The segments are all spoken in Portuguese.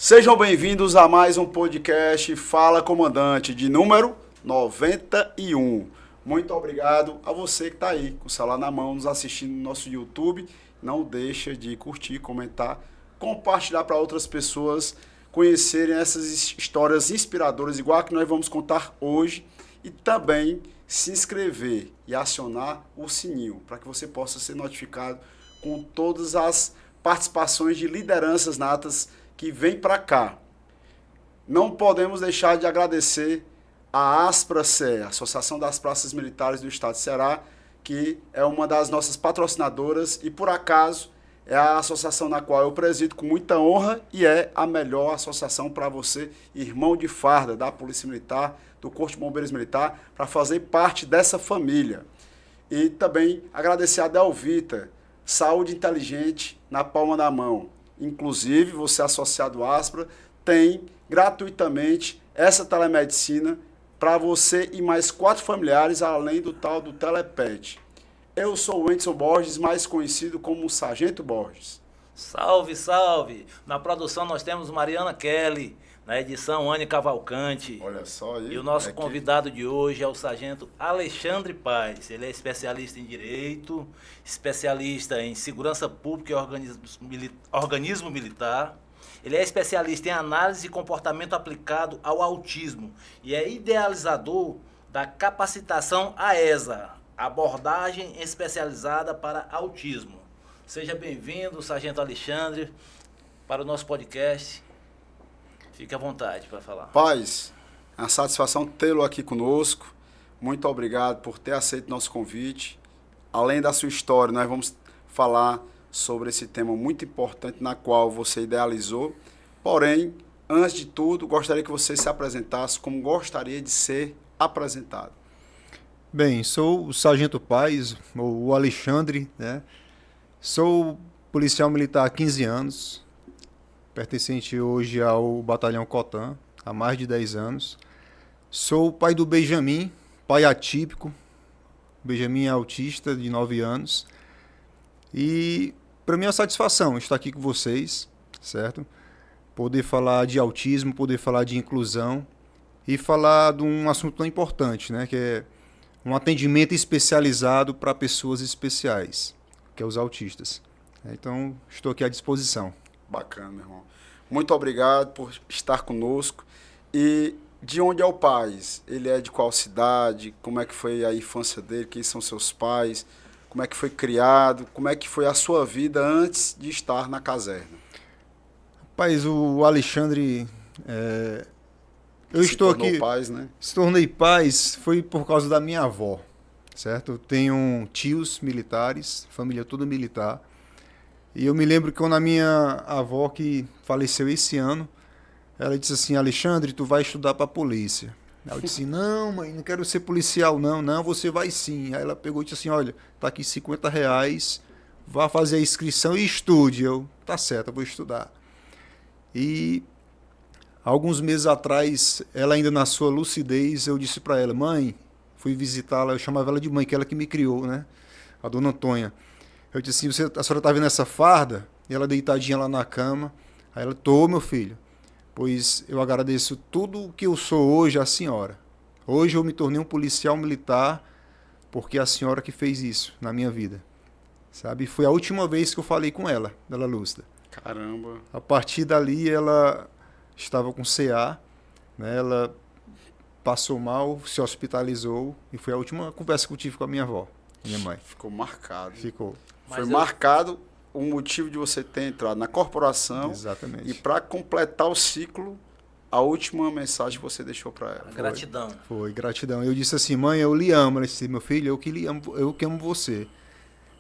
Sejam bem-vindos a mais um podcast Fala Comandante, de número 91. Muito obrigado a você que está aí com o celular na mão, nos assistindo no nosso YouTube. Não deixa de curtir, comentar, compartilhar para outras pessoas conhecerem essas histórias inspiradoras, igual a que nós vamos contar hoje. E também se inscrever e acionar o sininho, para que você possa ser notificado com todas as participações de lideranças natas que vem para cá. Não podemos deixar de agradecer a ASPRA-CE, Associação das Praças Militares do Estado de Ceará, que é uma das nossas patrocinadoras e, por acaso, é a associação na qual eu presido com muita honra e é a melhor associação para você, irmão de farda da Polícia Militar, do Corpo de Bombeiros Militar, para fazer parte dessa família. E também agradecer a Delvita, saúde inteligente na palma da mão. Inclusive, você associado à ASPRA tem gratuitamente essa telemedicina para você e mais 4 familiares, além do tal do Telepet. Eu sou o Wendson Borges, mais conhecido como Sargento Borges. Salve, salve! Na produção nós temos Mariana Kelly, na edição Anne Cavalcante. Olha só aí. E o nosso convidado de hoje é o Sargento Alexandre Paes. Ele é especialista em Direito, especialista em Segurança Pública e Organismo Militar. Ele é especialista em Análise e Comportamento Aplicado ao Autismo e é idealizador da capacitação AESA, Abordagem Especializada para Autismo. Seja bem-vindo, Sargento Alexandre, para o nosso podcast. Fique à vontade para falar. Paes, é uma satisfação tê-lo aqui conosco. Muito obrigado por ter aceito nosso convite. Além da sua história, nós vamos falar sobre esse tema muito importante na qual você idealizou. Porém, antes de tudo, gostaria que você se apresentasse como gostaria de ser apresentado. Bem, sou o Sargento Paes, ou o Alexandre, né? Sou policial militar há 15 anos, pertencente hoje ao Batalhão Cotan, há mais de 10 anos. Sou o pai do Benjamin, pai atípico. Benjamin é autista, de 9 anos. E para mim é uma satisfação estar aqui com vocês, certo? Poder falar de autismo, poder falar de inclusão e falar de um assunto tão importante, né? Que é um atendimento especializado para pessoas especiais, que é os autistas. Então, estou aqui à disposição. Bacana, meu irmão. Muito obrigado por estar conosco. E de onde é o Paes? Ele é de qual cidade? Como é que foi a infância dele? Quem são seus pais? Como é que foi criado? Como é que foi a sua vida antes de estar na caserna? Rapaz, o Alexandre... eu estou aqui... Paes, né? Se tornei Paes foi por causa da minha avó, certo? Eu tenho tios militares, família toda militar. E eu me lembro que quando a minha avó, que faleceu esse ano, ela disse assim: Alexandre, tu vai estudar para a polícia. Aí eu disse: não, mãe, não quero ser policial, não, você vai sim. Aí ela pegou e disse assim: olha, tá aqui R$50, vá fazer a inscrição e estude. Eu, tá certo, eu vou estudar. E alguns meses atrás, ela ainda na sua lucidez, eu disse para ela: mãe, fui visitá-la, eu chamava ela de mãe, que ela que me criou, né? A dona Antônia. Eu disse assim: a senhora tá vendo essa farda? E ela deitadinha lá na cama. Aí ela: tô, meu filho. Pois eu agradeço tudo o que eu sou hoje à senhora. Hoje eu me tornei um policial militar porque é a senhora que fez isso na minha vida. Sabe? Foi a última vez que eu falei com ela, dela lúcida. Caramba. A partir dali ela estava com CA, né? Ela passou mal, se hospitalizou e foi a última conversa que eu tive com a minha avó, minha mãe. Ficou marcado. Ficou. Foi marcado o motivo de você ter entrado na corporação. Exatamente. E para completar o ciclo, a última mensagem que você deixou para ela. Gratidão. Foi, gratidão. Eu disse assim: mãe, eu lhe amo. Ela disse: meu filho, eu que lhe amo, eu que amo você.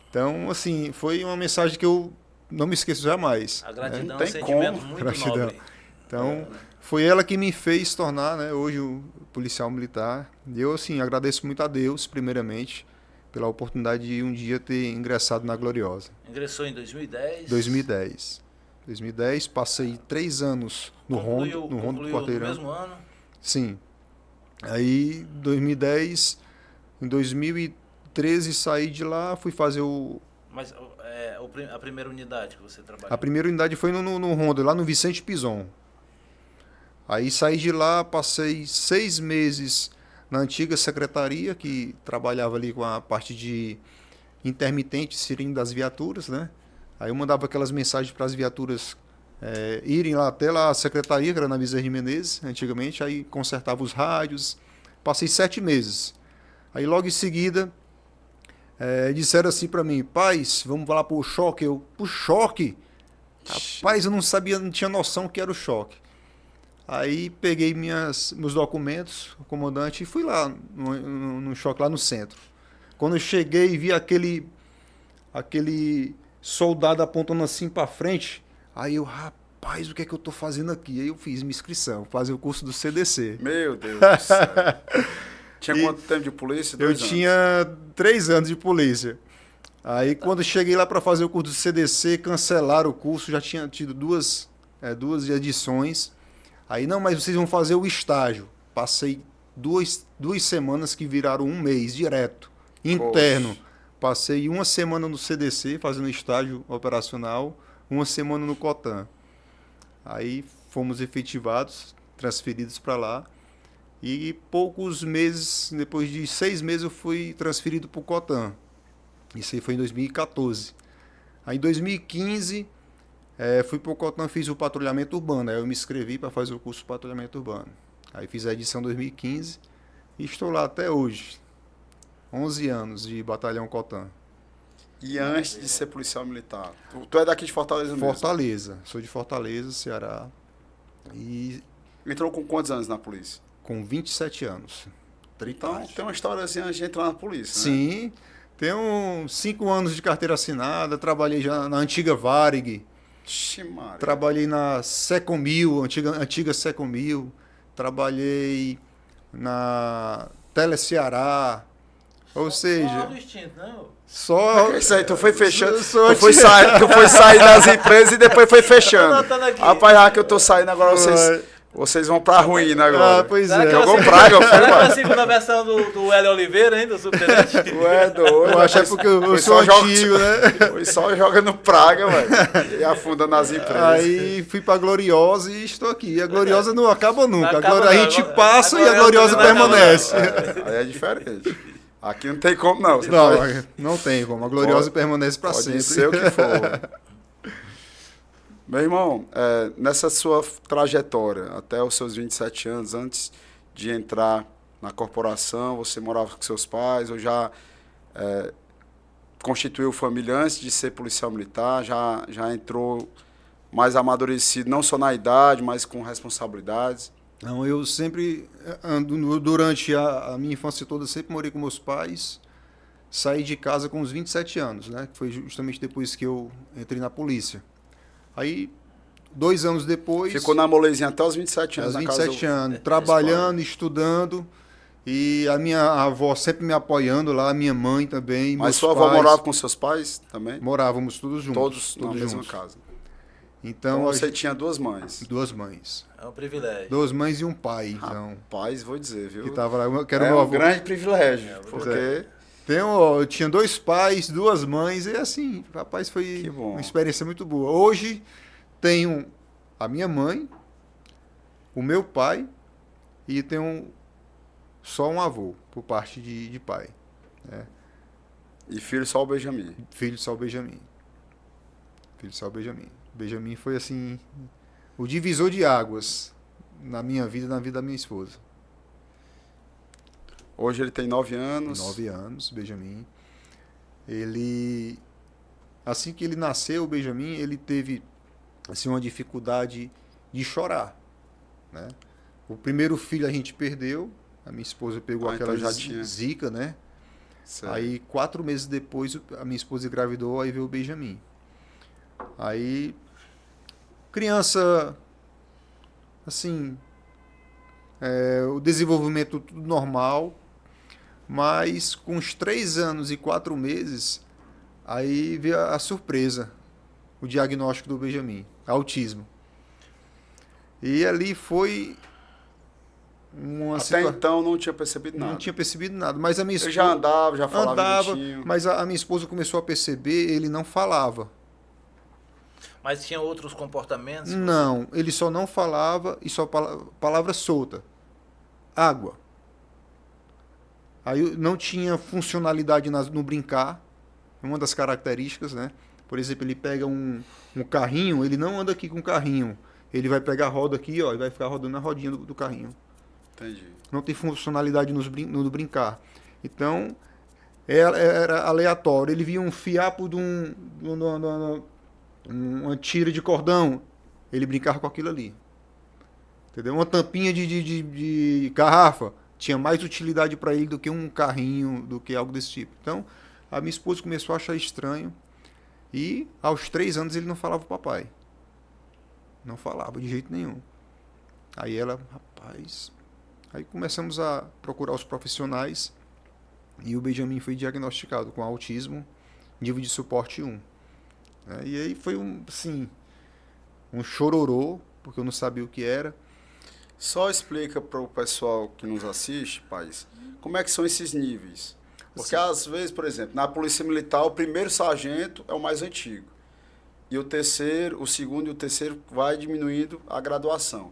Então, assim, foi uma mensagem que eu não me esqueço jamais. A gratidão é um sentimento muito nobre. Então, foi ela que me fez tornar, né, hoje o policial militar. E eu, assim, agradeço muito a Deus, primeiramente, pela oportunidade de um dia ter ingressado na Gloriosa. Ingressou em 2010? 2010, passei 3 anos no Rondo do Quarteirão. No mesmo ano? Sim. Aí, 2010, em 2013 saí de lá, fui fazer o... Mas a primeira unidade que você trabalhou? A primeira unidade foi no Rondo, lá no Vicente Pison. Aí saí de lá, passei 6 meses na antiga secretaria, que trabalhava ali com a parte de intermitente, sirene das viaturas, né? Aí eu mandava aquelas mensagens para as viaturas irem lá até lá a secretaria, que era na Bezerra de Menezes, antigamente, aí consertava os rádios. Passei 7 meses. Aí logo em seguida disseram assim para mim: paz, vamos lá pro choque. Eu, pro choque? Rapaz, eu não sabia, não tinha noção que era o choque. Aí peguei meus documentos, o comandante, e fui lá no choque, lá no centro. Quando eu cheguei e vi aquele soldado apontando assim para frente, aí eu, rapaz, o que é que eu tô fazendo aqui? Aí eu fiz minha inscrição, fazer o curso do CDC. Meu Deus do céu. Tinha quanto tempo de polícia? 2 anos. Eu tinha 3 anos de polícia. Aí quando eu cheguei lá para fazer o curso do CDC, cancelaram o curso, já tinha tido duas edições. Aí, não, mas vocês vão fazer o estágio. Passei 2 semanas que viraram 1 mês direto, interno. Poxa. Passei 1 semana no CDC, fazendo estágio operacional, 1 semana no Cotan. Aí fomos efetivados, transferidos para lá. E poucos meses, depois de 6 meses, eu fui transferido para o Cotan. Isso aí foi em 2014. Aí em 2015... fui para o Cotan, fiz o patrulhamento urbano. Aí eu me inscrevi para fazer o curso de patrulhamento urbano. Aí fiz a edição 2015 e estou lá até hoje. 11 anos de batalhão Cotan. E antes de ser policial militar? Tu é daqui de Fortaleza mesmo? Fortaleza. Sou de Fortaleza, Ceará. E Entrou com quantos anos na polícia? com 27 anos. Então tem uma historiazinha antes de entrar na polícia, né? Sim. Tenho 5 anos de carteira assinada. Trabalhei já na antiga Varig. Ximaria. Trabalhei na Secomil, antiga Secomil. Trabalhei na Teleceará. Ou seja, só... É isso aí, tu foi fechando. Sou Tu foi sair das empresas e depois foi fechando. Rapaz, já que eu tô saindo agora, vocês vão pra ruína agora. Ah, pois Será é. que Jogou você- praga, foi, Será que é a mano? segunda versão do Hélio Oliveira, hein, do subtenente? Ué, doido. Eu acho que é porque eu Foi sou só antigo, né? Foi só jogando praga, velho. E afunda nas empresas. Aí fui pra Gloriosa e estou aqui. A Gloriosa não acaba nunca. Acaba a não, gente agora- passa e a agora Gloriosa não acaba permanece. Aí é diferente. Aqui não tem como, não. Você Não, pode- não tem como. A Gloriosa permanece para Pode sempre. ser o que for. Meu irmão, nessa sua trajetória, até os seus 27 anos, antes de entrar na corporação, você morava com seus pais, ou já constituiu família antes de ser policial militar, já entrou mais amadurecido, não só na idade, mas com responsabilidades? Não, eu sempre, durante a minha infância toda, sempre morei com meus pais. Saí de casa com uns 27 anos, né? Que foi justamente depois que eu entrei na polícia. Aí, 2 anos depois... Ficou na molezinha até os 27 anos. Aos na casa 27 do- anos, dos trabalhando, estudando. E a minha avó sempre me apoiando lá, a minha mãe também. Mas meus sua avó pais. morava com seus pais também? Morávamos todos juntos. Todos na mesma juntos. casa. Então, Então você tinha 2 mães. 2 mães. É um privilégio. 2 mães e um pai, então. Rapaz, vou dizer, viu? Que tava lá, que era É meu um avô. grande privilégio, porque... é. Eu tinha 2 pais, 2 mães, e assim, rapaz, foi Que bom. uma experiência muito boa. Hoje tenho a minha mãe, o meu pai e tenho só um avô, por parte de pai. Né? E filho só o Benjamin. Filho só o Benjamin. Filho só o Benjamin. Benjamin foi assim, o divisor de águas na minha vida e na vida da minha esposa. Hoje ele tem 9 anos. 9 anos, Benjamin. Ele, assim que ele nasceu, o Benjamin, ele teve assim, uma dificuldade de chorar, né? O primeiro filho a gente perdeu, a minha esposa pegou aquela então já tinha. zika, né? Certo. Aí 4 meses depois a minha esposa engravidou, aí veio o Benjamin. Aí, criança, assim, o desenvolvimento tudo normal, mas com uns 3 anos e 4 meses, aí veio a surpresa, o diagnóstico do Benjamin, autismo. E ali foi uma Até situação... então não tinha percebido nada. Não tinha percebido nada, mas a minha Ele esposa... já andava, já falava andava, direitinho. mas a minha esposa começou a perceber, ele não falava. Mas tinha outros comportamentos? Não, ele só não falava e só palavra solta. Água. Aí não tinha funcionalidade no brincar, uma das características, né? Por exemplo, ele pega um carrinho, ele não anda aqui com o carrinho. Ele vai pegar a roda aqui, ó, e vai ficar rodando na rodinha do carrinho. Entendi. Não tem funcionalidade no brincar. Então, era aleatório. Ele via um fiapo de uma tira de cordão, ele brincava com aquilo ali. Entendeu? Uma tampinha de garrafa tinha mais utilidade para ele do que um carrinho, do que algo desse tipo. Então, a minha esposa começou a achar estranho e aos 3 anos ele não falava papai. Não falava de jeito nenhum. Aí ela, rapaz... Aí começamos a procurar os profissionais e o Benjamin foi diagnosticado com autismo, nível de suporte 1. E aí foi um chororô, porque eu não sabia o que era. Só explica para o pessoal que nos assiste, Paz, como é que são esses níveis. Porque às vezes, por exemplo, na Polícia Militar, o primeiro sargento é o mais antigo. E o terceiro, o segundo e o terceiro vai diminuindo a graduação.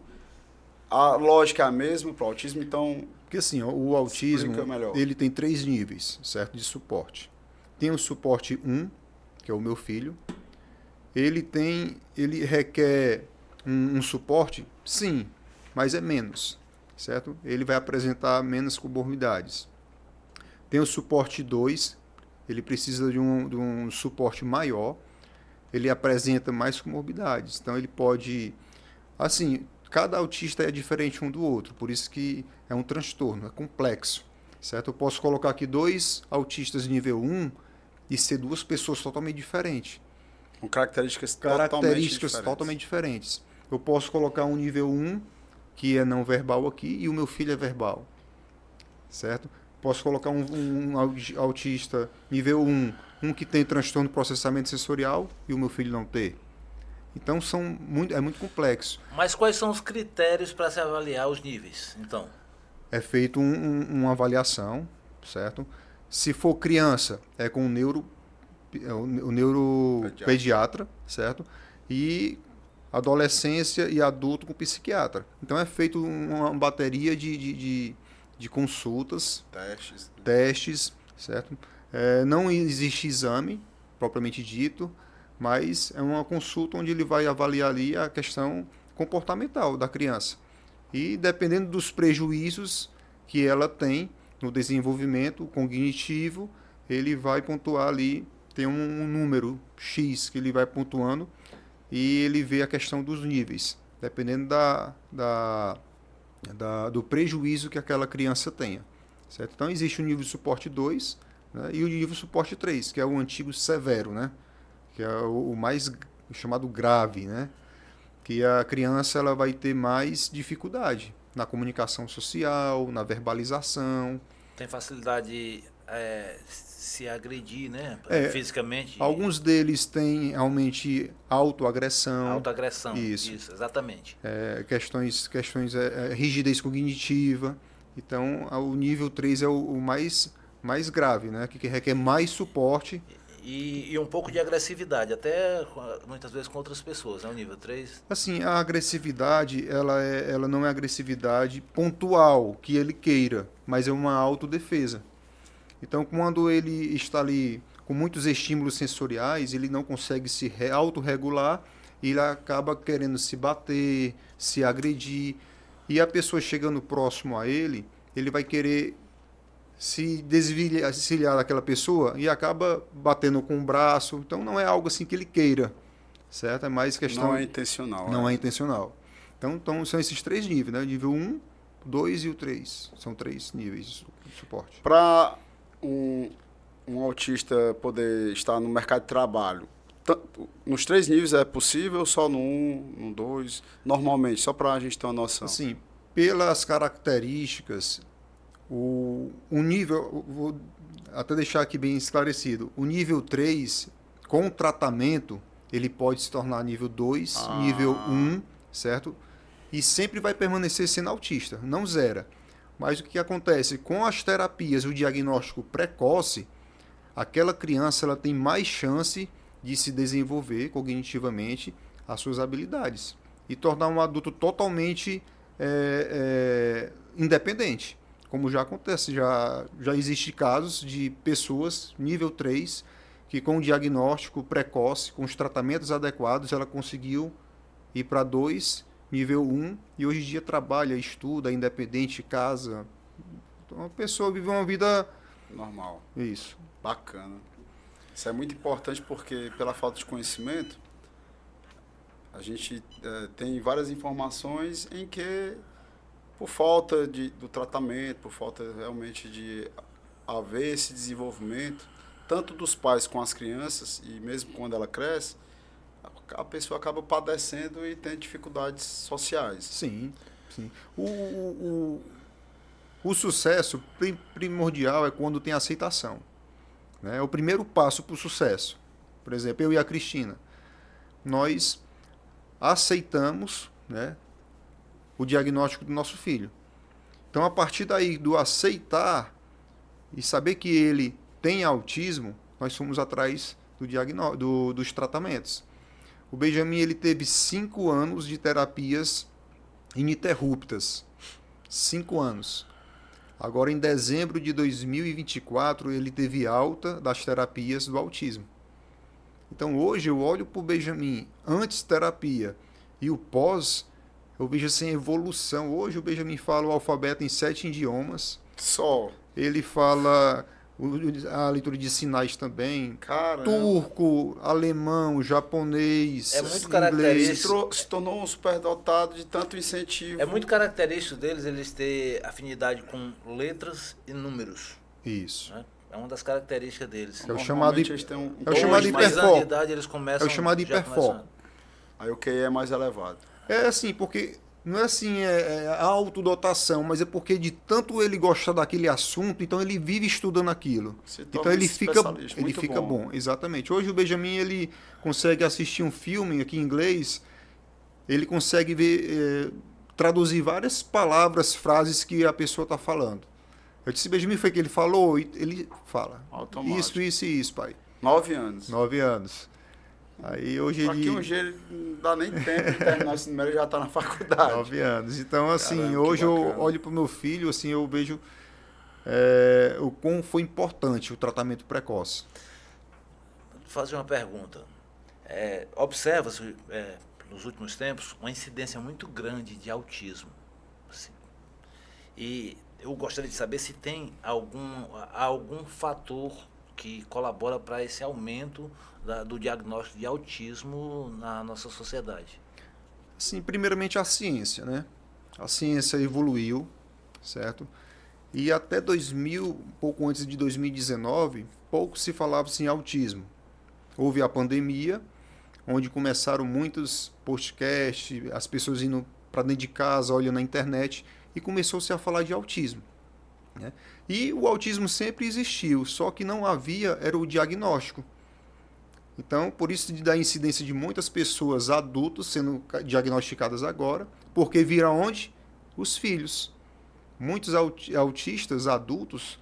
A lógica é a mesma para o autismo, então... Porque assim, o autismo, ele tem 3 níveis, certo, de suporte. Tem o suporte 1, que é o meu filho. Ele requer um suporte, sim, mas é menos, certo? Ele vai apresentar menos comorbidades. Tem o suporte 2, ele precisa de um suporte maior, ele apresenta mais comorbidades. Então ele pode, assim, cada autista é diferente um do outro, por isso que é um transtorno, é complexo, certo? Eu posso colocar aqui 2 autistas nível 1 e ser 2 pessoas totalmente diferentes. Com características totalmente diferentes. Eu posso colocar um nível 1, que é não verbal aqui, e o meu filho é verbal, certo? Posso colocar um autista nível 1, um que tem transtorno de processamento sensorial, e o meu filho não ter. Então é muito complexo. Mas quais são os critérios para se avaliar os níveis, então? É feito uma avaliação, certo? Se for criança, é com o neuropediatra, certo? E adolescência e adulto com psiquiatra. Então é feito uma bateria de consultas, testes, certo? Não existe exame, propriamente dito, mas é uma consulta onde ele vai avaliar ali a questão comportamental da criança. E dependendo dos prejuízos que ela tem no desenvolvimento cognitivo, ele vai pontuar ali, tem um número X que ele vai pontuando e ele vê a questão dos níveis, dependendo do prejuízo que aquela criança tenha. Certo? Então existe o nível de suporte 2, né, e o nível de suporte 3, que é o antigo severo, né? Que é o mais chamado grave, né? Que a criança ela vai ter mais dificuldade na comunicação social, na verbalização. Tem facilidade se agredir, né? Fisicamente. Alguns deles têm realmente autoagressão. Autoagressão, isso exatamente. Questões rigidez cognitiva. Então, o nível 3 é o mais grave, né? Que requer mais suporte. E um pouco de agressividade, até muitas vezes com outras pessoas, né? O nível 3. Assim, a agressividade, ela não é agressividade pontual, que ele queira, mas é uma autodefesa. Então, quando ele está ali com muitos estímulos sensoriais, ele não consegue se autorregular e ele acaba querendo se bater, se agredir. E a pessoa chegando próximo a ele, ele vai querer se desvencilhar daquela pessoa e acaba batendo com o braço. Então não é algo assim que ele queira, certo? É mais questão... Não é intencional. Não é intencional. Então são esses 3 níveis, né? O nível 1, 2 e o 3. São 3 níveis de suporte. Para um autista poder estar no mercado de trabalho, nos 3 níveis é possível ou só no 1, no 2? Normalmente, só para a gente ter uma noção. Assim, pelas características... O nível, vou até deixar aqui bem esclarecido, o nível 3, com tratamento, ele pode se tornar nível 2, nível 1, certo? E sempre vai permanecer sendo autista, não zera. Mas o que acontece? Com as terapias, o diagnóstico precoce, aquela criança ela tem mais chance de se desenvolver cognitivamente as suas habilidades e tornar um adulto totalmente independente. Como já acontece, já existe casos de pessoas nível 3 que com o diagnóstico precoce, com os tratamentos adequados, ela conseguiu ir para 2, nível 1, e hoje em dia trabalha, estuda, é independente, casa. Então a pessoa vive uma vida... Normal. Isso. Bacana. Isso é muito importante porque, pela falta de conhecimento, a gente tem várias informações em que, por falta do tratamento, por falta realmente de haver esse desenvolvimento, tanto dos pais com as crianças, e mesmo quando ela cresce, a pessoa acaba padecendo e tem dificuldades sociais. Sim, sim. O sucesso primordial é quando tem aceitação. Né? É o primeiro passo para o sucesso. Por exemplo, eu e a Cristina, nós aceitamos, né, o diagnóstico do nosso filho. Então, a partir daí, do aceitar e saber que ele tem autismo, nós fomos atrás dos tratamentos. O Benjamin ele teve 5 anos de terapias ininterruptas. 5 anos. Agora, em dezembro de 2024, ele teve alta das terapias do autismo. Então, hoje, eu olho para o Benjamin antes terapia e o pós, eu vejo assim, evolução. Hoje, o Benjamin fala o alfabeto em 7 idiomas. Só. Ele fala a leitura de sinais também. Caramba. Turco, alemão, japonês, É muito inglês. característico. Se tornou um superdotado de tanto incentivo. É muito característico deles eles ter afinidade com letras e números. Isso. Né? É uma das características deles. É o chamado Normalmente eles têm um é o chamado mais anos de hiperfoco. idade eles começam. É o chamado já hiperfoco. começam- Aí o QI é mais elevado. É assim, porque não é assim, a autodotação, mas é porque de tanto ele gostar daquele assunto, então ele vive estudando aquilo. Se Então torna ele especialista, ele muito fica bom, exatamente. Hoje o Benjamin ele consegue assistir um filme aqui em inglês, ele consegue ver, traduzir várias palavras, frases que a pessoa está falando. Eu disse, Benjamin, foi que ele falou? E ele fala. Automático. Isso e isso, pai. 9 anos. 9 anos. Aí hoje Daqui ele... um dia ele não dá nem tempo de terminar esse número e já está na faculdade. 9 anos. Então, assim, Caramba, que hoje eu bacana. olho para o meu filho, assim, eu vejo o quão foi importante o tratamento precoce. Vou fazer uma pergunta. Observa-se, nos últimos tempos, uma incidência muito grande de autismo. Assim. E eu gostaria de saber se tem algum fator que colabora para esse aumento do diagnóstico de autismo na nossa sociedade. Assim, primeiramente a ciência, né? A ciência evoluiu, certo? E até 2000, um pouco antes de 2019, pouco se falava em autismo. Houve a pandemia, onde começaram muitos podcasts, as pessoas indo para dentro de casa, olhando na internet, e começou-se a falar de autismo. Né? E o autismo sempre existiu, só que não havia, era o diagnóstico. Então, por isso da incidência de muitas pessoas adultas sendo diagnosticadas agora, porque viram onde? Os filhos. Muitos autistas adultos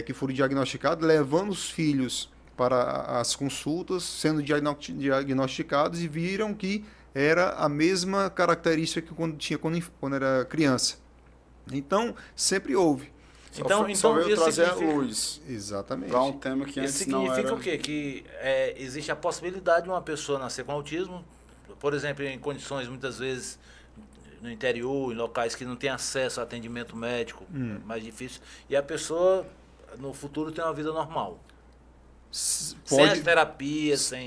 que foram diagnosticados, levando os filhos para as consultas, sendo diagnosticados e viram que era a mesma característica que quando era criança. Então, sempre houve. Só veio isso trazer a significa- luz Exatamente. para um tema que Isso antes não significa era. o quê? Que existe a possibilidade de uma pessoa nascer com autismo, por exemplo, em condições muitas vezes no interior, em locais que não tem acesso a atendimento médico, mais difícil, e a pessoa no futuro tem uma vida normal. Sem as terapias, sem...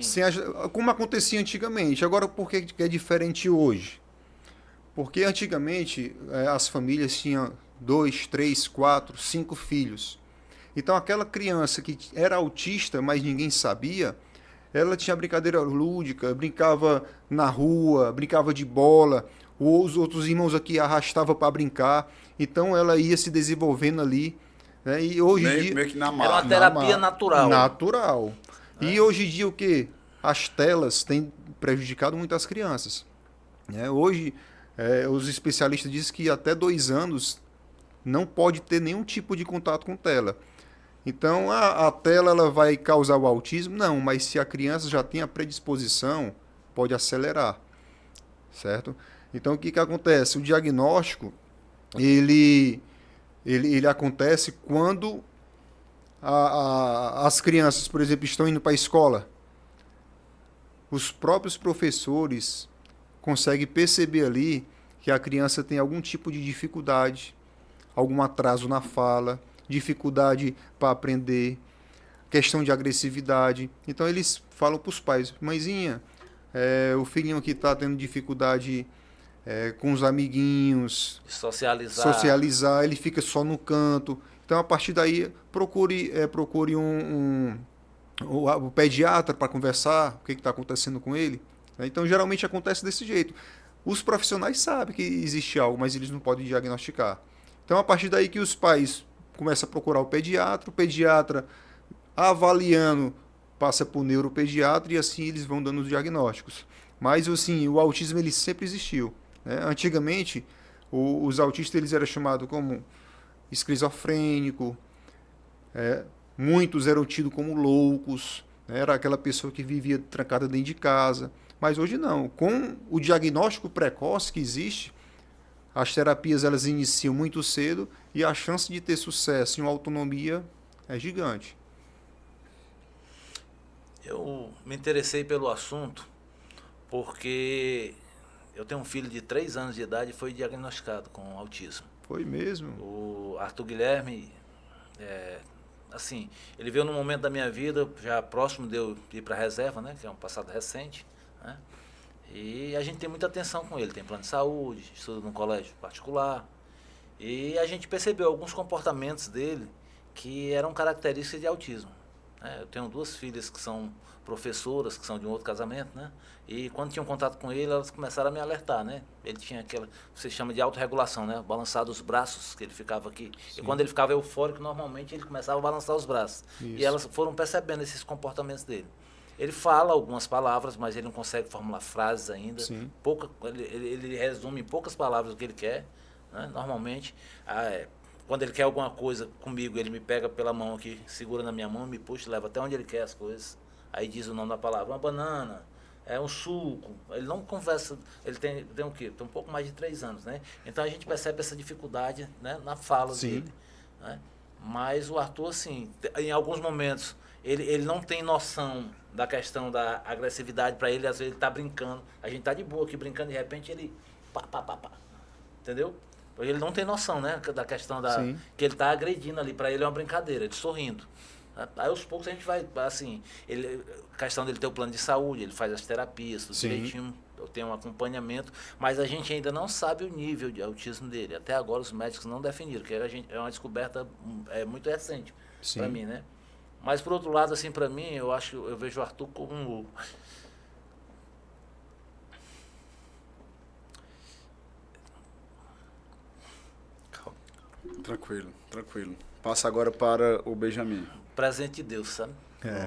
Como acontecia antigamente. Agora, por que é diferente hoje? Porque antigamente as famílias tinham 2, 3, 4, 5 filhos. Então aquela criança que era autista, mas ninguém sabia, ela tinha brincadeira lúdica, brincava na rua, brincava de bola, os outros irmãos aqui arrastavam para brincar. Então ela ia se desenvolvendo ali. Né? E hoje em dia... Meio que na Era marra. uma terapia natural. Natural. E hoje em dia o quê? As telas têm prejudicado muito as crianças. Né? Hoje, os especialistas dizem que até 2 anos não pode ter nenhum tipo de contato com tela. Então, a tela ela vai causar o autismo? Não, mas se a criança já tem a predisposição, pode acelerar, certo? Então, o que que acontece? O diagnóstico, ele acontece quando as crianças, por exemplo, estão indo para a escola. Os próprios professores conseguem perceber ali que a criança tem algum tipo de dificuldade, algum atraso na fala, dificuldade para aprender, questão de agressividade. Então eles falam para os pais: mãezinha, o filhinho aqui está tendo dificuldade com os amiguinhos, socializar, ele fica só no canto. Então a partir daí procure o pediatra para conversar, o que está acontecendo com ele. Então geralmente acontece desse jeito. Os profissionais sabem que existe algo, mas eles não podem diagnosticar. Então a partir daí que os pais começam a procurar o pediatra avaliando, passa para o neuropediatra e assim eles vão dando os diagnósticos. Mas assim, o autismo ele sempre existiu, né? Antigamente, os autistas eles eram chamados como esquizofrênico, muitos eram tidos como loucos, né? Era aquela pessoa que vivia trancada dentro de casa. Mas hoje não. Com o diagnóstico precoce que existe, as terapias elas iniciam muito cedo e a chance de ter sucesso em uma autonomia é gigante. Eu me interessei pelo assunto porque eu tenho um filho de 3 anos de idade e foi diagnosticado com autismo. Foi mesmo? O Arthur Guilherme, assim, ele veio num momento da minha vida já próximo de eu ir para a reserva, né, que é um passado recente, né, e a gente tem muita atenção com ele, tem plano de saúde, estuda num colégio particular, e a gente percebeu alguns comportamentos dele que eram características de autismo. Eu tenho 2 filhas que são professoras, que são de um outro casamento, né? E quando tinham contato com ele, elas começaram a me alertar, né? Ele tinha aquela, você chama de autorregulação, né? Balançar dos braços, que ele ficava aqui. Sim. E quando ele ficava eufórico, normalmente ele começava a balançar os braços. Isso. E elas foram percebendo esses comportamentos dele. Ele fala algumas palavras, mas ele não consegue formular frases ainda. Sim. Ele resume em poucas palavras o que ele quer, né? Normalmente. Quando ele quer alguma coisa comigo, ele me pega pela mão aqui, segura na minha mão, me puxa, leva até onde ele quer as coisas. Aí diz o nome da palavra, uma banana, um suco. Ele não conversa, ele tem o quê? Tem um pouco mais de 3 anos, né? Então a gente percebe essa dificuldade, né, na fala dele. Né? Mas o Arthur, assim, em alguns momentos, ele não tem noção da questão da agressividade. Para ele, às vezes, ele está brincando. A gente está de boa aqui brincando, de repente ele pá. Entendeu? Ele não tem noção, né, da questão que ele está agredindo ali. Para ele é uma brincadeira, ele sorrindo. Aí aos poucos a gente vai, assim, a questão dele ter o plano de saúde, ele faz as terapias, tudo direitinho, eu tenho um acompanhamento, mas a gente ainda não sabe o nível de autismo dele. Até agora os médicos não definiram, que é uma descoberta muito recente para mim, né? Mas por outro lado, assim, para mim, eu vejo o Arthur como Tranquilo. Passa agora para o Benjamin. Presente de Deus, sabe?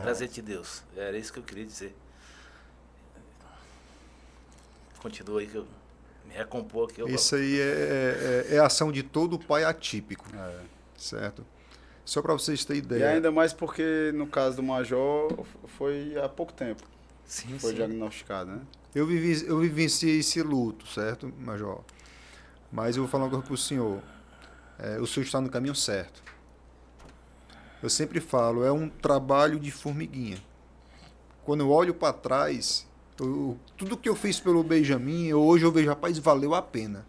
Presente de Deus. Era isso que eu queria dizer. Continua aí que eu me recompor aqui. Isso aí é a ação de todo pai atípico. Certo? Só para vocês terem ideia. E ainda mais porque no caso do Major foi há pouco tempo. Foi diagnosticado, né? Eu vivenciei esse luto, certo, Major? Mas eu vou falar uma coisa para o senhor. O senhor está no caminho certo. Eu sempre falo, é um trabalho de formiguinha. Quando eu olho para trás, tudo que eu fiz pelo Benjamin, hoje eu vejo, rapaz, valeu a pena.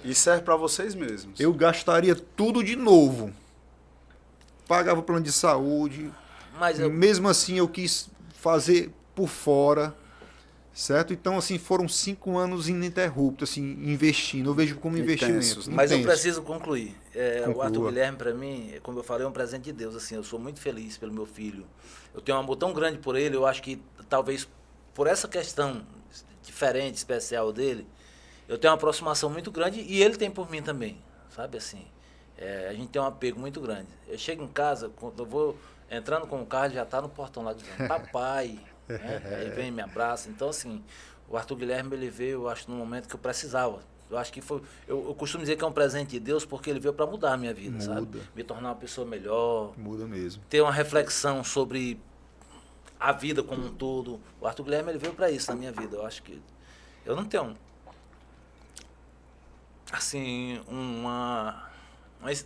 E serve para vocês mesmos. Eu gastaria tudo de novo. Pagava o plano de saúde. Mas mesmo assim eu quis fazer por fora. Certo? Então, assim, foram 5 anos ininterruptos, assim, investindo. Eu vejo como investimento. Mas eu preciso concluir. O Arthur Guilherme, para mim, como eu falei, é um presente de Deus. Assim, eu sou muito feliz pelo meu filho. Eu tenho um amor tão grande por ele. Eu acho que, talvez, por essa questão diferente, especial dele, eu tenho uma aproximação muito grande e ele tem por mim também. Sabe, assim, a gente tem um apego muito grande. Eu chego em casa, quando eu vou entrando com o carro, ele já está no portão lá dizendo, papai... Aí vem e me abraça. Então, assim, o Arthur Guilherme, ele veio, eu acho, num momento que eu precisava. Eu acho que foi. Eu costumo dizer que é um presente de Deus porque ele veio para mudar a minha vida, sabe? Muda. Me tornar uma pessoa melhor, Muda mesmo. ter uma reflexão sobre a vida como um todo. O Arthur Guilherme ele veio para isso na minha vida. Eu acho que eu não tenho assim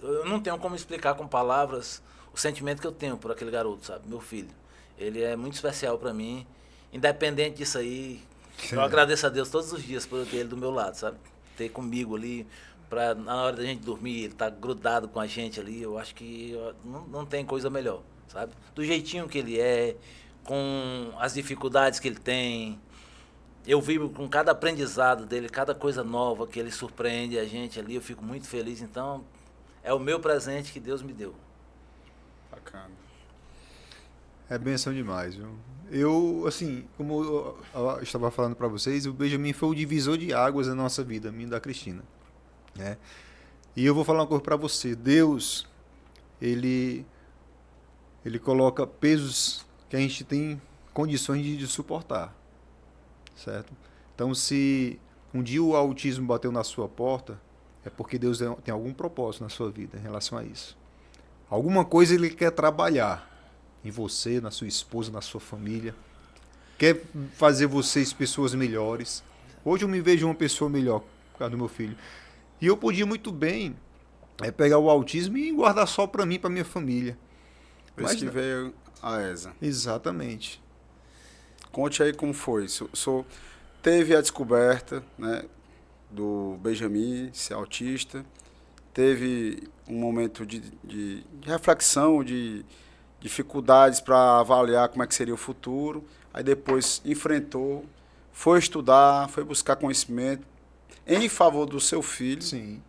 eu não tenho como explicar com palavras o sentimento que eu tenho por aquele garoto, sabe? Meu filho. Ele é muito especial para mim. Independente disso aí, eu agradeço a Deus todos os dias por eu ter ele do meu lado, sabe? Ter comigo ali, pra, na hora da gente dormir, ele tá grudado com a gente ali. Eu acho que não tem coisa melhor, sabe? Do jeitinho que ele é, com as dificuldades que ele tem. Eu vivo com cada aprendizado dele, cada coisa nova que ele surpreende a gente ali. Eu fico muito feliz. Então, é o meu presente que Deus me deu. Bacana. É bênção demais, viu? Eu, assim, como eu estava falando para vocês, o Benjamin foi o divisor de águas da nossa vida, minha e da Cristina, né? E eu vou falar uma coisa para você. Deus, ele coloca pesos que a gente tem condições de suportar, certo? Então, se um dia o autismo bateu na sua porta, é porque Deus tem algum propósito na sua vida em relação a isso. Alguma coisa ele quer trabalhar em você, na sua esposa, na sua família. Quer fazer vocês pessoas melhores. Hoje eu me vejo uma pessoa melhor por causa do meu filho. E eu podia muito bem pegar o autismo e guardar só para mim, para minha família. Por isso que veio a ESA. Exatamente. Conte aí como foi. Teve a descoberta, né, do Benjamin ser autista. Teve um momento de reflexão, de dificuldades para avaliar como é que seria o futuro. Aí depois enfrentou, foi estudar, foi buscar conhecimento em favor do seu filho. Sim.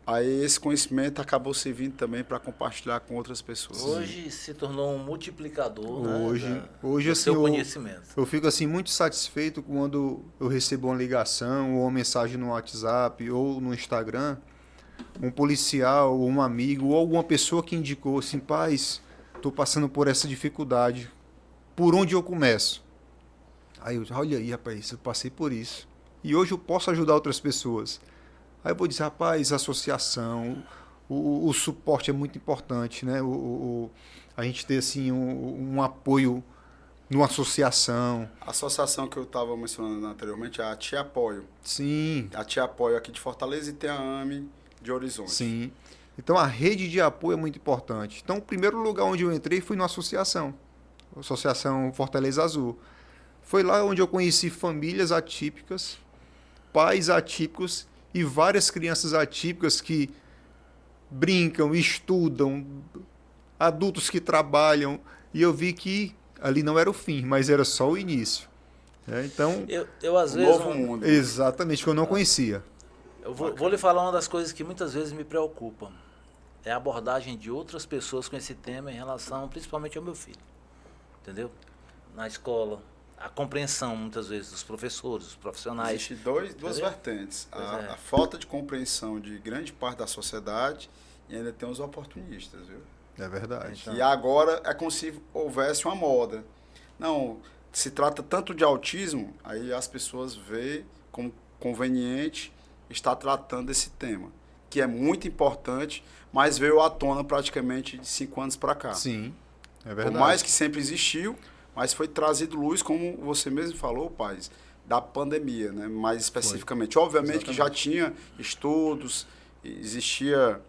Aí esse conhecimento acabou servindo também para compartilhar com outras pessoas. Hoje se tornou um multiplicador, Hoje do assim, seu conhecimento. Eu fico assim muito satisfeito quando eu recebo uma ligação ou uma mensagem no WhatsApp ou no Instagram, um policial, ou um amigo, ou alguma pessoa que indicou assim, paz, estou passando por essa dificuldade, por onde eu começo? Aí eu, olha aí, rapaz, eu passei por isso. E hoje eu posso ajudar outras pessoas. Aí eu vou dizer, rapaz, associação, o suporte é muito importante, né? A gente ter assim, um apoio numa associação. A associação que eu estava mencionando anteriormente é a Te Apoio. Sim. A Te Apoio aqui de Fortaleza e tem a AME de Horizonte. Sim. Então a rede de apoio é muito importante. Então o primeiro lugar onde eu entrei foi numa associação. Associação Fortaleza Azul. Foi lá onde eu conheci famílias atípicas, pais atípicos e várias crianças atípicas que brincam, estudam, adultos que trabalham. E eu vi que ali não era o fim, mas era só o início. Então, eu às vezes... Novo mundo. Exatamente, que eu não conhecia. Eu vou lhe falar uma das coisas que muitas vezes me preocupam. É a abordagem de outras pessoas com esse tema em relação, principalmente ao meu filho. Entendeu? Na escola, a compreensão, muitas vezes, dos professores, dos profissionais. Existem duas vertentes. A falta de compreensão de grande parte da sociedade e ainda tem os oportunistas, viu? É verdade. E agora é como se houvesse uma moda. Não, se trata tanto de autismo, aí as pessoas veem como conveniente estar tratando desse tema, que é muito importante, mas veio à tona praticamente de 5 anos para cá. Sim, é verdade. Por mais que sempre existiu, mas foi trazido luz, como você mesmo falou, Paz, da pandemia, né? Mais especificamente. Foi. Obviamente que já tinha estudos, existia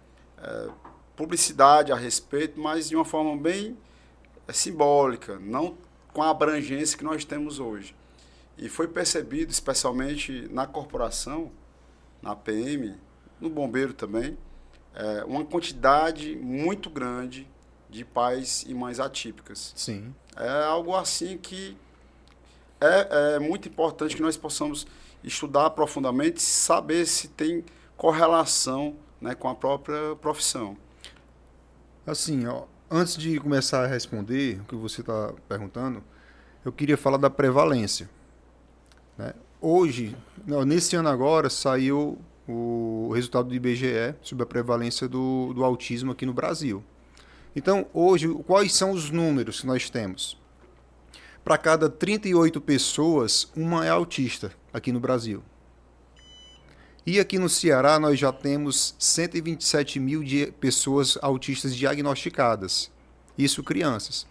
publicidade a respeito, mas de uma forma bem simbólica, não com a abrangência que nós temos hoje. E foi percebido, especialmente na corporação, na PM, no bombeiro também, uma quantidade muito grande de pais e mães atípicas. Sim. É algo assim que é muito importante que nós possamos estudar profundamente, saber se tem correlação, né, com a própria profissão. Assim, ó, antes de começar a responder o que você está perguntando, eu queria falar da prevalência, né? Hoje, nesse ano agora, saiu o resultado do IBGE sobre a prevalência do autismo aqui no Brasil. Então, hoje, quais são os números que nós temos? Para cada 38 pessoas, uma é autista aqui no Brasil. E aqui no Ceará nós já temos 127 mil pessoas autistas diagnosticadas, isso crianças.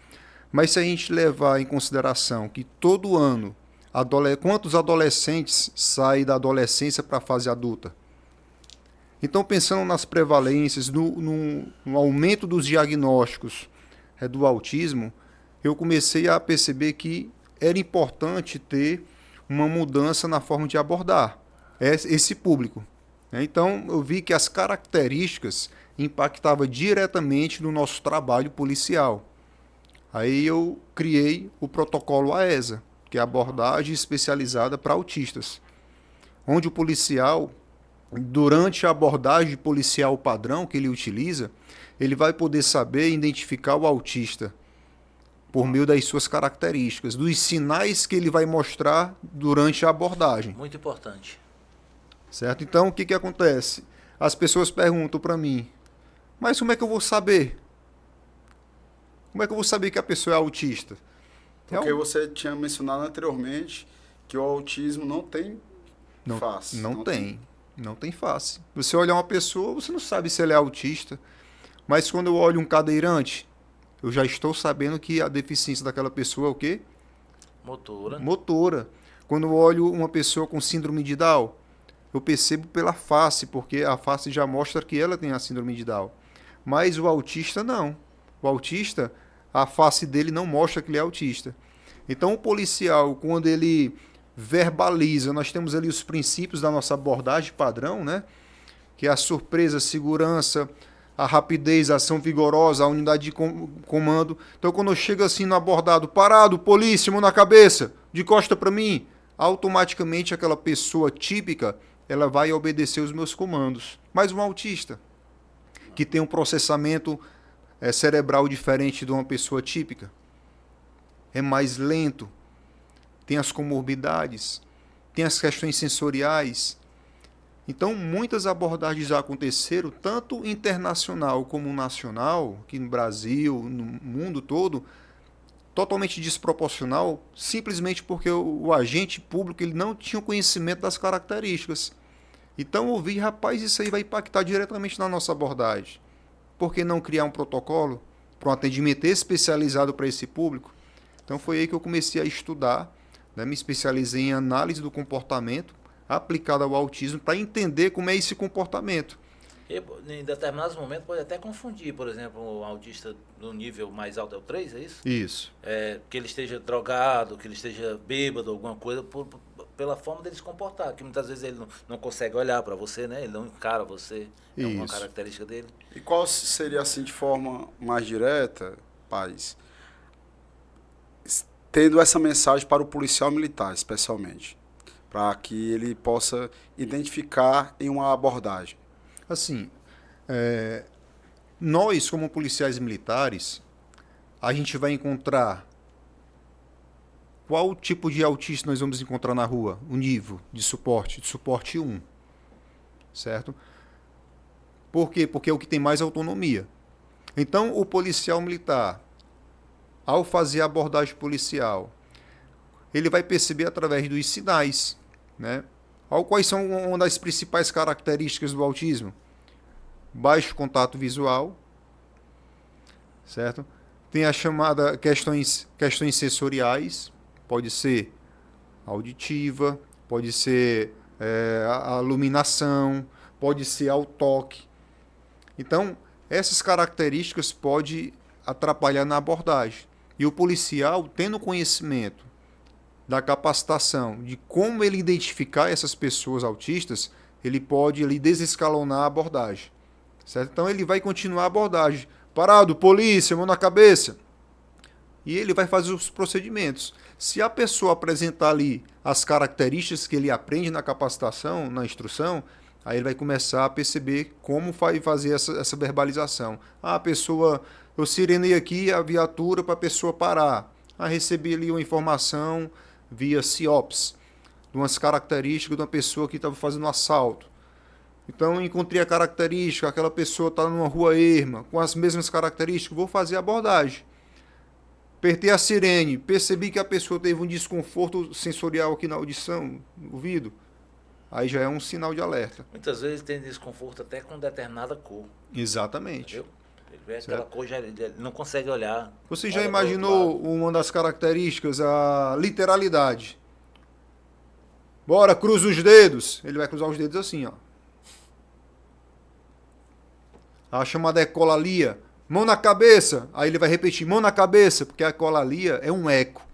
Mas se a gente levar em consideração que todo ano, quantos adolescentes saem da adolescência para a fase adulta? Então, pensando nas prevalências, no aumento dos diagnósticos do autismo, eu comecei a perceber que era importante ter uma mudança na forma de abordar esse público. Então, eu vi que as características impactavam diretamente no nosso trabalho policial. Aí eu criei o protocolo AESA, que é a abordagem especializada para autistas, onde o policial, durante a abordagem policial padrão que ele utiliza, ele vai poder saber identificar o autista por meio das suas características, dos sinais que ele vai mostrar durante a abordagem. Muito importante. Certo? Então, o que acontece? As pessoas perguntam para mim, mas como é que eu vou saber? Como é que eu vou saber que a pessoa é autista? Porque você tinha mencionado anteriormente que o autismo não tem face. Não tem face. Você olhar uma pessoa, você não sabe se ele é autista. Mas quando eu olho um cadeirante, eu já estou sabendo que a deficiência daquela pessoa é o quê? Motora. Quando eu olho uma pessoa com síndrome de Down, eu percebo pela face, porque a face já mostra que ela tem a síndrome de Down. Mas o autista não. O autista, a face dele não mostra que ele é autista. Então o policial, quando ele verbaliza, nós temos ali os princípios da nossa abordagem padrão, né? Que é a surpresa, a segurança, a rapidez, a ação vigorosa, a unidade de comando. Então quando eu chego assim no abordado, parado, polícia, mão na cabeça, de costa para mim, automaticamente aquela pessoa típica, ela vai obedecer os meus comandos. Mas um autista, que tem um processamento cerebral diferente de uma pessoa típica, é mais lento, tem as comorbidades, tem as questões sensoriais. Então, muitas abordagens já aconteceram, tanto internacional como nacional, aqui no Brasil, no mundo todo, totalmente desproporcional, simplesmente porque o agente público ele não tinha conhecimento das características. Então eu vi, rapaz, isso aí vai impactar diretamente na nossa abordagem. Por que não criar um protocolo para um atendimento especializado para esse público? Então foi aí que eu comecei a estudar, né, me especializei em análise do comportamento aplicado ao autismo para entender como é esse comportamento. E, em determinados momentos pode até confundir, por exemplo, o autista do nível mais alto é o 3, é isso? Isso. Que ele esteja drogado, que ele esteja bêbado, alguma coisa, pela forma dele se comportar, que muitas vezes ele não consegue olhar para você, né? Ele não encara você, é uma característica dele. E qual seria, assim, de forma mais direta, Paz, tendo essa mensagem para o policial militar, especialmente, para que ele possa identificar em uma abordagem? Assim, nós como policiais militares, a gente vai encontrar qual tipo de autista nós vamos encontrar na rua, o nível de suporte 1, certo? Por quê? Porque é o que tem mais autonomia. Então, o policial militar, ao fazer a abordagem policial, ele vai perceber através dos sinais, né? Quais são uma das principais características do autismo? Baixo contato visual, certo? Tem a chamada questões sensoriais, pode ser auditiva, pode ser a iluminação, pode ser ao toque. Então, essas características podem atrapalhar na abordagem. E o policial, tendo conhecimento da capacitação de como ele identificar essas pessoas autistas, ele pode ali desescalonar a abordagem. Certo? Então ele vai continuar a abordagem. Parado, polícia, mão na cabeça. E ele vai fazer os procedimentos. Se a pessoa apresentar ali as características que ele aprende na capacitação, na instrução, aí ele vai começar a perceber como vai fazer essa verbalização. A pessoa, eu sirenei aqui a viatura para a pessoa parar. Recebi ali uma informação via CIOPS, de umas características de uma pessoa que estava fazendo um assalto. Então, encontrei a característica, aquela pessoa está numa rua erma, com as mesmas características, vou fazer a abordagem. Apertei a sirene, percebi que a pessoa teve um desconforto sensorial aqui na audição, no ouvido. aí já é um sinal de alerta. Muitas vezes tem desconforto até com determinada cor. Exatamente. Entendeu? Ele vê aquela cor, ele não consegue olhar. Você já Olha pro outro imaginou lado. uma das características, a literalidade? Bora, cruza os dedos. Ele vai cruzar os dedos assim, ó. A chamada ecolalia. Mão na cabeça. Aí ele vai repetir, mão na cabeça, porque a ecolalia é um eco.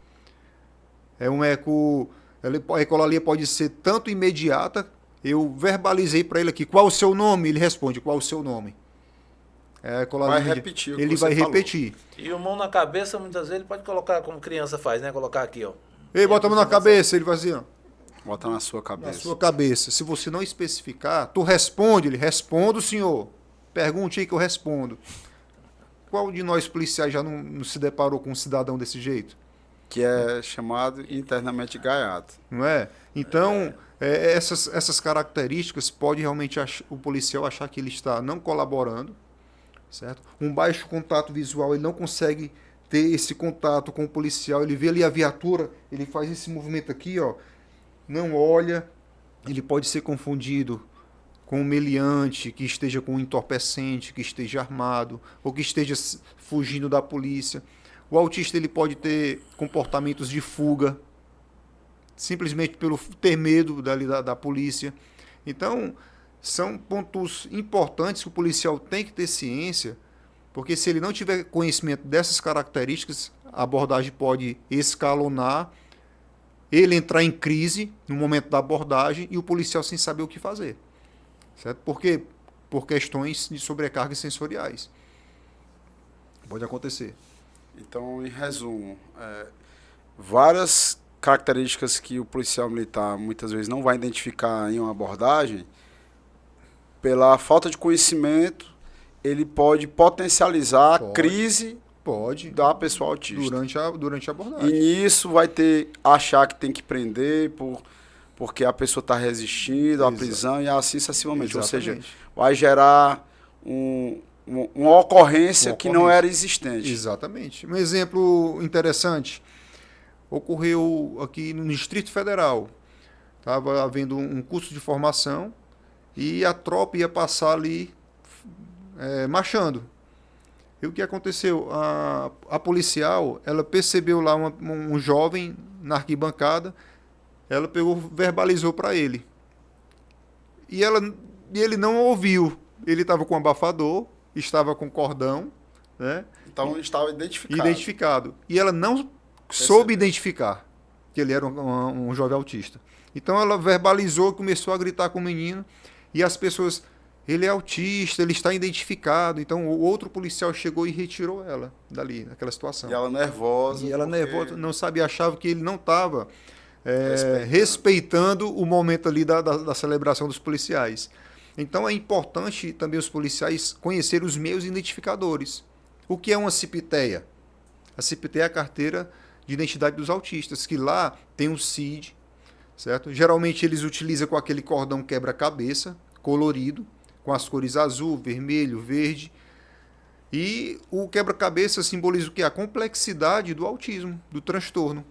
É um eco. A ecolalia pode ser tanto imediata. Eu verbalizei para ele aqui, qual o seu nome? Ele responde, qual o seu nome? É a ecolalia Vai repetir o que ele você vai falou. repetir. E o mão na cabeça, muitas vezes, ele pode colocar como criança faz, né? Colocar aqui, ó. Ei, bota a mão na cabeça. Ele vai assim, ó. Bota na sua Na cabeça. sua cabeça. Se você não especificar, tu responde. Ele responde, senhor. Pergunte aí que eu respondo. Qual de nós policiais já não se deparou com um cidadão desse jeito? Que é chamado internamente gaiato. Não é? Então, essas características pode realmente o policial achar que ele está não colaborando, certo? Um baixo contato visual, ele não consegue ter esse contato com o policial, ele vê ali a viatura, ele faz esse movimento aqui, ó, não olha, ele pode ser confundido com um meliante que esteja com um entorpecente, que esteja armado, ou que esteja fugindo da polícia. O autista ele pode ter comportamentos de fuga, simplesmente pelo ter medo da polícia. Então, são pontos importantes que o policial tem que ter ciência, porque se ele não tiver conhecimento dessas características, a abordagem pode escalonar, ele entrar em crise no momento da abordagem e o policial sem saber o que fazer. Certo? Por quê? Por questões de sobrecargas sensoriais. Pode acontecer. Então, em resumo, várias características que o policial militar muitas vezes não vai identificar em uma abordagem, pela falta de conhecimento, ele pode potencializar a crise Pode. da pessoa autista. Durante a abordagem. E nisso vai achar que tem que prender porque a pessoa está resistindo à prisão e assim sucessivamente. Exatamente. Ou seja, vai gerar uma ocorrência que não era existente. Exatamente. Um exemplo interessante ocorreu aqui no Distrito Federal. Estava havendo um curso de formação e a tropa ia passar ali marchando. E o que aconteceu? A policial, ela percebeu lá um jovem na arquibancada, ela pegou, verbalizou para ele. E ele não ouviu. Ele estava com abafador, estava com cordão, né? Então ele estava identificado. E ela não soube identificar que ele era um jovem autista. Então ela verbalizou, começou a gritar com o menino, e as pessoas, ele é autista, ele está identificado. Então o outro policial chegou e retirou ela dali, naquela situação. E ela nervosa. E ela nervosa, não sabia, achava que ele não estava respeitando o momento ali da celebração dos policiais. Então é importante também os policiais conhecerem os meios identificadores. O que é uma CIPTEA? A CIPTEA é a carteira de identidade dos autistas, que lá tem um CID, certo? Geralmente eles utilizam com aquele cordão quebra-cabeça, colorido, com as cores azul, vermelho, verde. E o quebra-cabeça simboliza o quê? A complexidade do autismo, do transtorno,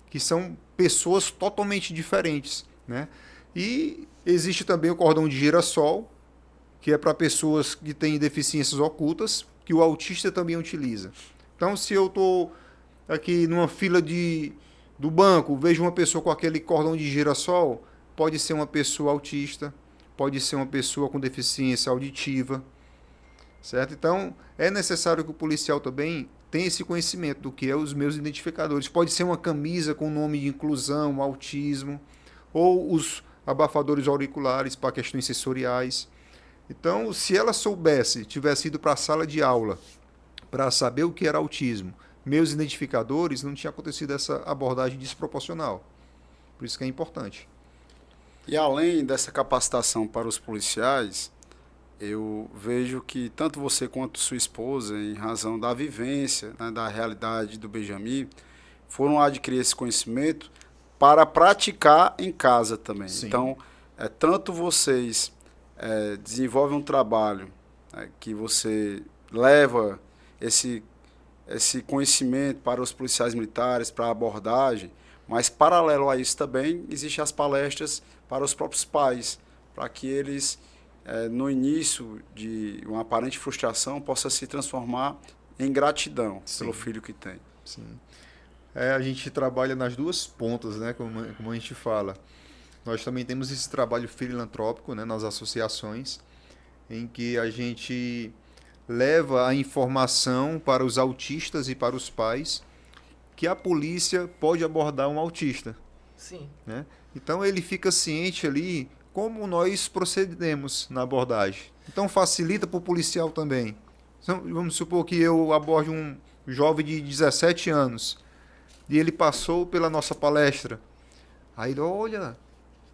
que são pessoas totalmente diferentes, né? E existe também o cordão de girassol, que é para pessoas que têm deficiências ocultas, que o autista também utiliza. Então, se eu estou aqui numa fila do banco, vejo uma pessoa com aquele cordão de girassol, pode ser uma pessoa autista, pode ser uma pessoa com deficiência auditiva, certo? Então, é necessário que o policial também tenha esse conhecimento do que é os meus identificadores. Pode ser uma camisa com nome de inclusão, autismo, ou os abafadores auriculares para questões sensoriais. Então, se ela soubesse, tivesse ido para a sala de aula para saber o que era autismo, meus identificadores, não tinha acontecido essa abordagem desproporcional. Por isso que é importante. E além dessa capacitação para os policiais, eu vejo que tanto você quanto sua esposa, em razão da vivência, né, da realidade do Benjamin, foram adquirir esse conhecimento para praticar em casa também. Sim. Então, tanto vocês desenvolvem um trabalho que você leva esse conhecimento para os policiais militares, para a abordagem, mas paralelo a isso também existem as palestras para os próprios pais, para que eles, no início de uma aparente frustração, possa se transformar em gratidão pelo filho que tem. Sim. A gente trabalha nas duas pontas, né, como a gente fala. Nós também temos esse trabalho filantrópico, né, nas associações, em que a gente leva a informação para os autistas e para os pais que a polícia pode abordar um autista. Sim. Né? Então ele fica ciente ali como nós procedemos na abordagem. Então facilita para o policial também. Então, vamos supor que eu aborde um jovem de 17 anos e ele passou pela nossa palestra. Aí ele, olha,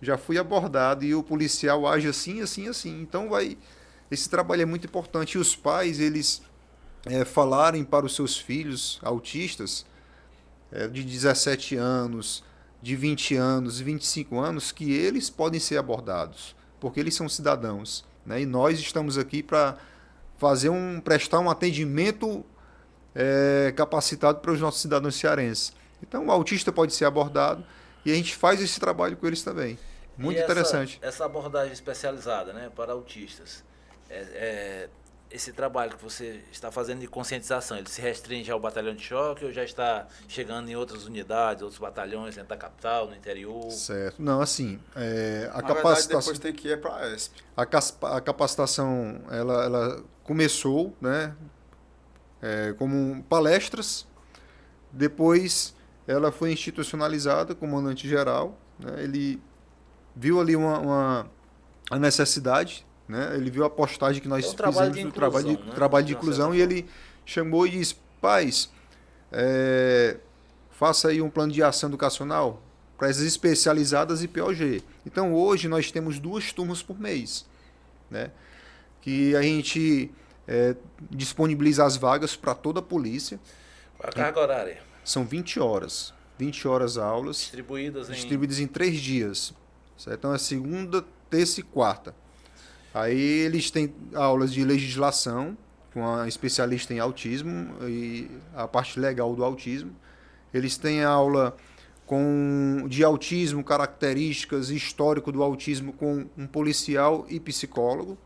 já fui abordado e o policial age assim, assim, assim. Então esse trabalho é muito importante. E os pais, eles falarem para os seus filhos autistas de 17 anos, de 20 anos, 25 anos, que eles podem ser abordados, porque eles são cidadãos, né? E nós estamos aqui para prestar um atendimento capacitado para os nossos cidadãos cearenses. Então o autista pode ser abordado e a gente faz esse trabalho com eles também. Muito interessante. Essa abordagem especializada, né, para autistas, esse trabalho que você está fazendo de conscientização, ele se restringe ao batalhão de choque ou já está chegando em outras unidades, outros batalhões dentro da capital, no interior? Certo. Não, assim, Na verdade, depois tem que ir para a ESP. A capacitação, ela começou, né, como palestras, depois ela foi institucionalizada, comandante geral, né, ele viu ali a necessidade, né? Ele viu a postagem que nós fizemos do trabalho de inclusão e ele chamou e disse, pais, faça aí um plano de ação educacional para as especializadas e POG. Então hoje nós temos 2 turmas por mês, né? Que a gente disponibiliza as vagas para toda a polícia. Qual a carga horária? São 20 horas. 20 horas aulas. Distribuídas em 3 dias. Certo? Então é segunda, terça e quarta. Aí eles têm aulas de legislação, com a especialista em autismo e a parte legal do autismo. Eles têm aula de autismo, características e histórico do autismo com um policial e psicólogo.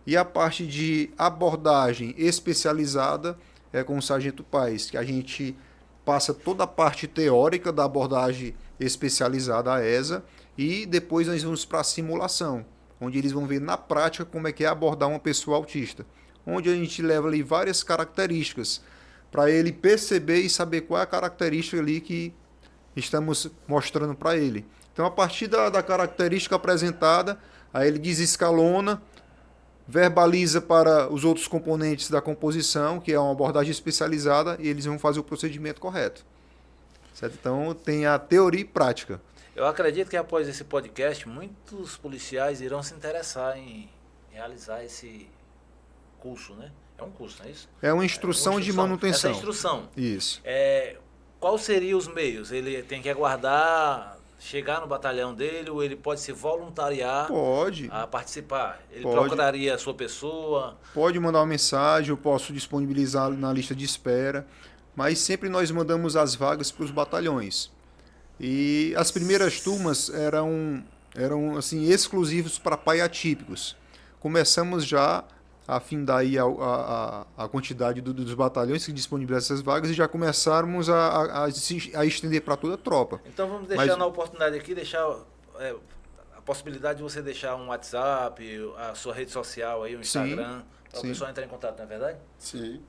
E a parte de abordagem especializada é com o Sargento Paes, que a gente passa toda a parte teórica da abordagem especializada à ESA e depois nós vamos para a simulação, onde eles vão ver na prática como é que é abordar uma pessoa autista, onde a gente leva ali várias características para ele perceber e saber qual é a característica ali que estamos mostrando para ele. Então, a partir da característica apresentada, aí ele desescalona, verbaliza para os outros componentes da composição, que é uma abordagem especializada, e eles vão fazer o procedimento correto. Certo? Então, tem a teoria e prática. Eu acredito que após esse podcast, muitos policiais irão se interessar em realizar esse curso, né? É um curso, não é isso? É uma instrução de manutenção. Essa instrução. Isso. Qual seriam os meios? Ele tem que aguardar chegar no batalhão dele ou ele pode se voluntariar a participar? Ele procuraria a sua pessoa? Pode mandar uma mensagem, eu posso disponibilizar na lista de espera, mas sempre nós mandamos as vagas para os batalhões. E as primeiras turmas eram assim, exclusivos para pai atípicos. Começamos já a findar aí a quantidade dos batalhões que disponibilizam essas vagas e já começamos a estender para toda a tropa. Então vamos deixar na oportunidade aqui, a possibilidade de você deixar um WhatsApp, a sua rede social, aí, um Instagram, para o pessoal entrar em contato, não é verdade? Sim.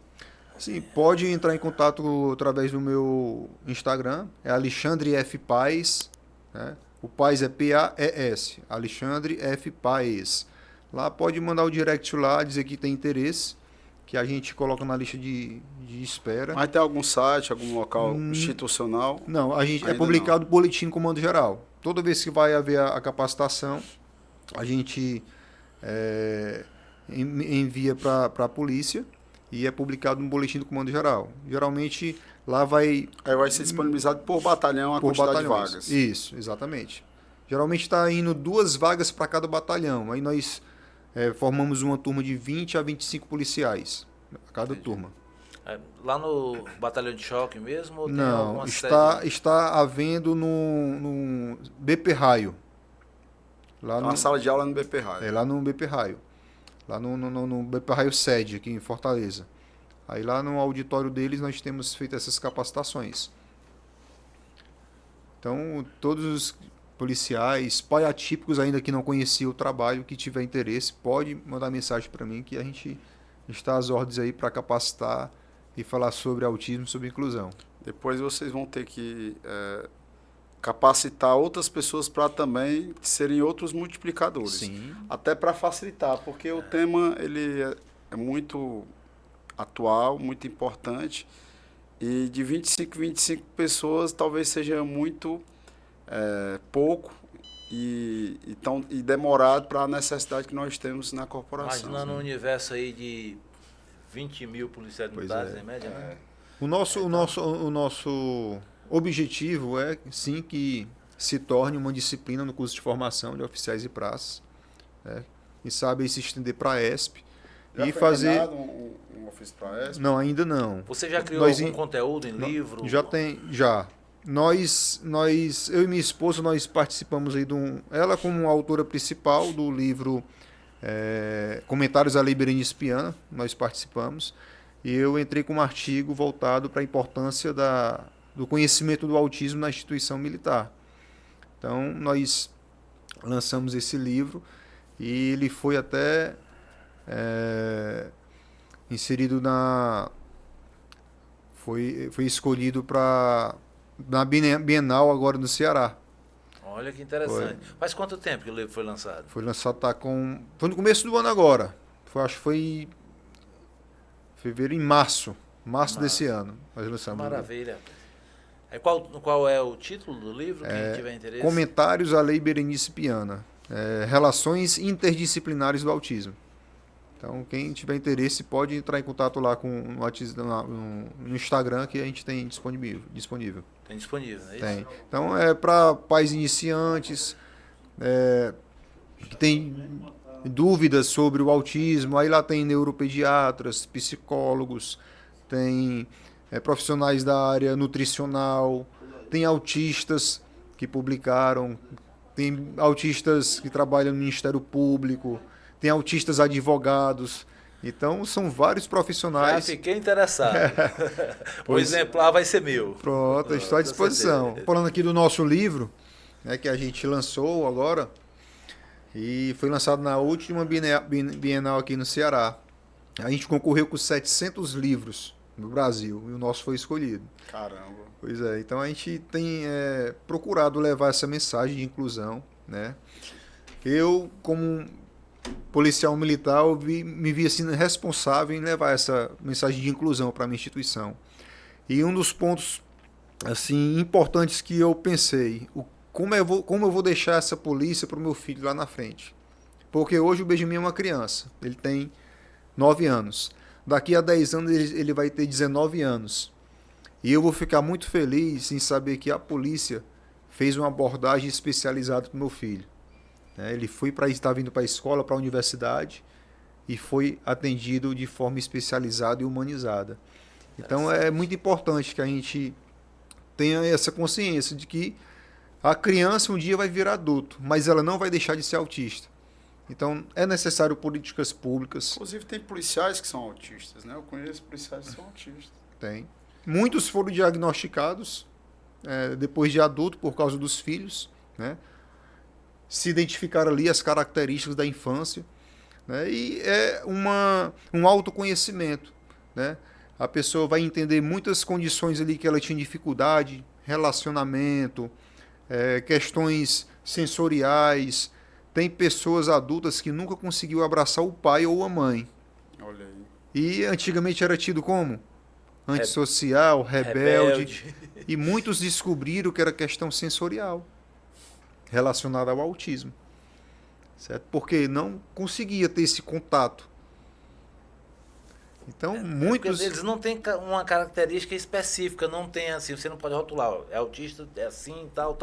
Sim, pode entrar em contato através do meu Instagram, é Alexandre F. Paes, né? O Paes é P-A-E-S, Alexandre F. Paes. Lá pode mandar o direct lá, dizer que tem interesse, que a gente coloca na lista de espera. Mas tem algum site, algum local institucional? Não, a gente publicado o boletim comando geral. Toda vez que vai haver a capacitação, a gente envia para a polícia e é publicado no boletim do comando geral. Geralmente lá vai ser disponibilizado por batalhão a quantidade de vagas. Isso, exatamente. Geralmente está indo 2 vagas para cada batalhão. Aí nós formamos uma turma de 20 a 25 policiais a cada turma. Lá no batalhão de choque mesmo? Ou não, está havendo no BP Raio. Lá Então, a sala de aula é no BP Raio. É lá no BP Raio. Lá no BP Raio sede, aqui em Fortaleza. Aí lá no auditório deles nós temos feito essas capacitações. Então, todos os policiais, pai atípicos ainda que não conheciam o trabalho, que tiver interesse, pode mandar mensagem para mim que a gente está às ordens aí para capacitar e falar sobre autismo, sobre inclusão. Depois vocês vão ter que capacitar outras pessoas para também serem outros multiplicadores. Sim. Até para facilitar, porque o tema ele é muito atual, muito importante, e de 25 pessoas talvez seja muito pouco e demorado para a necessidade que nós temos na corporação. Imaginando um universo aí de 20 mil policiais militares, em média, né? O nosso objetivo é, sim, que se torne uma disciplina no curso de formação de oficiais e praças, né? E sabe se estender para a ESP. Já e foi fazer um ofício para a ESP? Não, ainda não. Você já criou algum conteúdo em livro? Já. Eu e minha esposa, nós participamos aí ela como autora principal do livro Comentários à Lei Berenice Piana, nós participamos, e eu entrei com um artigo voltado para a importância do conhecimento do autismo na instituição militar. Então, nós lançamos esse livro e ele foi até inserido foi escolhido na Bienal agora no Ceará. Olha que interessante. Faz quanto tempo que o livro foi lançado? Foi lançado, foi no começo do ano agora. Acho que foi fevereiro, em março desse ano. Nós lançamos. Maravilha. Qual é o título do livro, quem tiver interesse? Comentários à Lei Berenice Piana. Relações interdisciplinares do autismo. Então, quem tiver interesse pode entrar em contato lá no Instagram, que a gente tem disponível. Tem disponível, é isso? Tem. Então, é para pais iniciantes, que tem dúvidas sobre o autismo. Aí lá tem neuropediatras, psicólogos, tem profissionais da área nutricional, tem autistas que publicaram, tem autistas que trabalham no Ministério Público, tem autistas advogados. Então, são vários profissionais. Já fiquei interessado. O exemplar vai ser meu. Pronto, estou à disposição. Falando aqui do nosso livro, que a gente lançou agora, e foi lançado na última Bienal aqui no Ceará. A gente concorreu com 700 livros no Brasil, e o nosso foi escolhido. Caramba. Pois é, então a gente tem procurado levar essa mensagem de inclusão, né? Eu, como policial militar, me vi assim responsável em levar essa mensagem de inclusão para a minha instituição. E um dos pontos assim importantes que eu pensei, como eu vou deixar essa polícia para o meu filho lá na frente? Porque hoje o Benjamin é uma criança, ele tem 9 anos. Daqui a 10 anos ele vai ter 19 anos. E eu vou ficar muito feliz em saber que a polícia fez uma abordagem especializada para o meu filho. Ele está vindo para a escola, para a universidade, e foi atendido de forma especializada e humanizada. Então é muito importante que a gente tenha essa consciência de que a criança um dia vai virar adulto, mas ela não vai deixar de ser autista. Então é necessário políticas públicas. Inclusive tem policiais que são autistas, né? Eu conheço policiais que são autistas. Tem. Muitos foram diagnosticados depois de adulto por causa dos filhos, né? Se identificar ali as características da infância, né? E é um autoconhecimento, né? A pessoa vai entender muitas condições ali que ela tinha dificuldade, relacionamento, questões sensoriais. Tem pessoas adultas que nunca conseguiu abraçar o pai ou a mãe. Olha aí. E antigamente era tido como? Antissocial, rebelde. E muitos descobriram que era questão sensorial relacionada ao autismo, certo? Porque não conseguia ter esse contato. Então, muitos... Eles não têm uma característica específica, não tem assim, você não pode rotular, é autista, é assim, tal.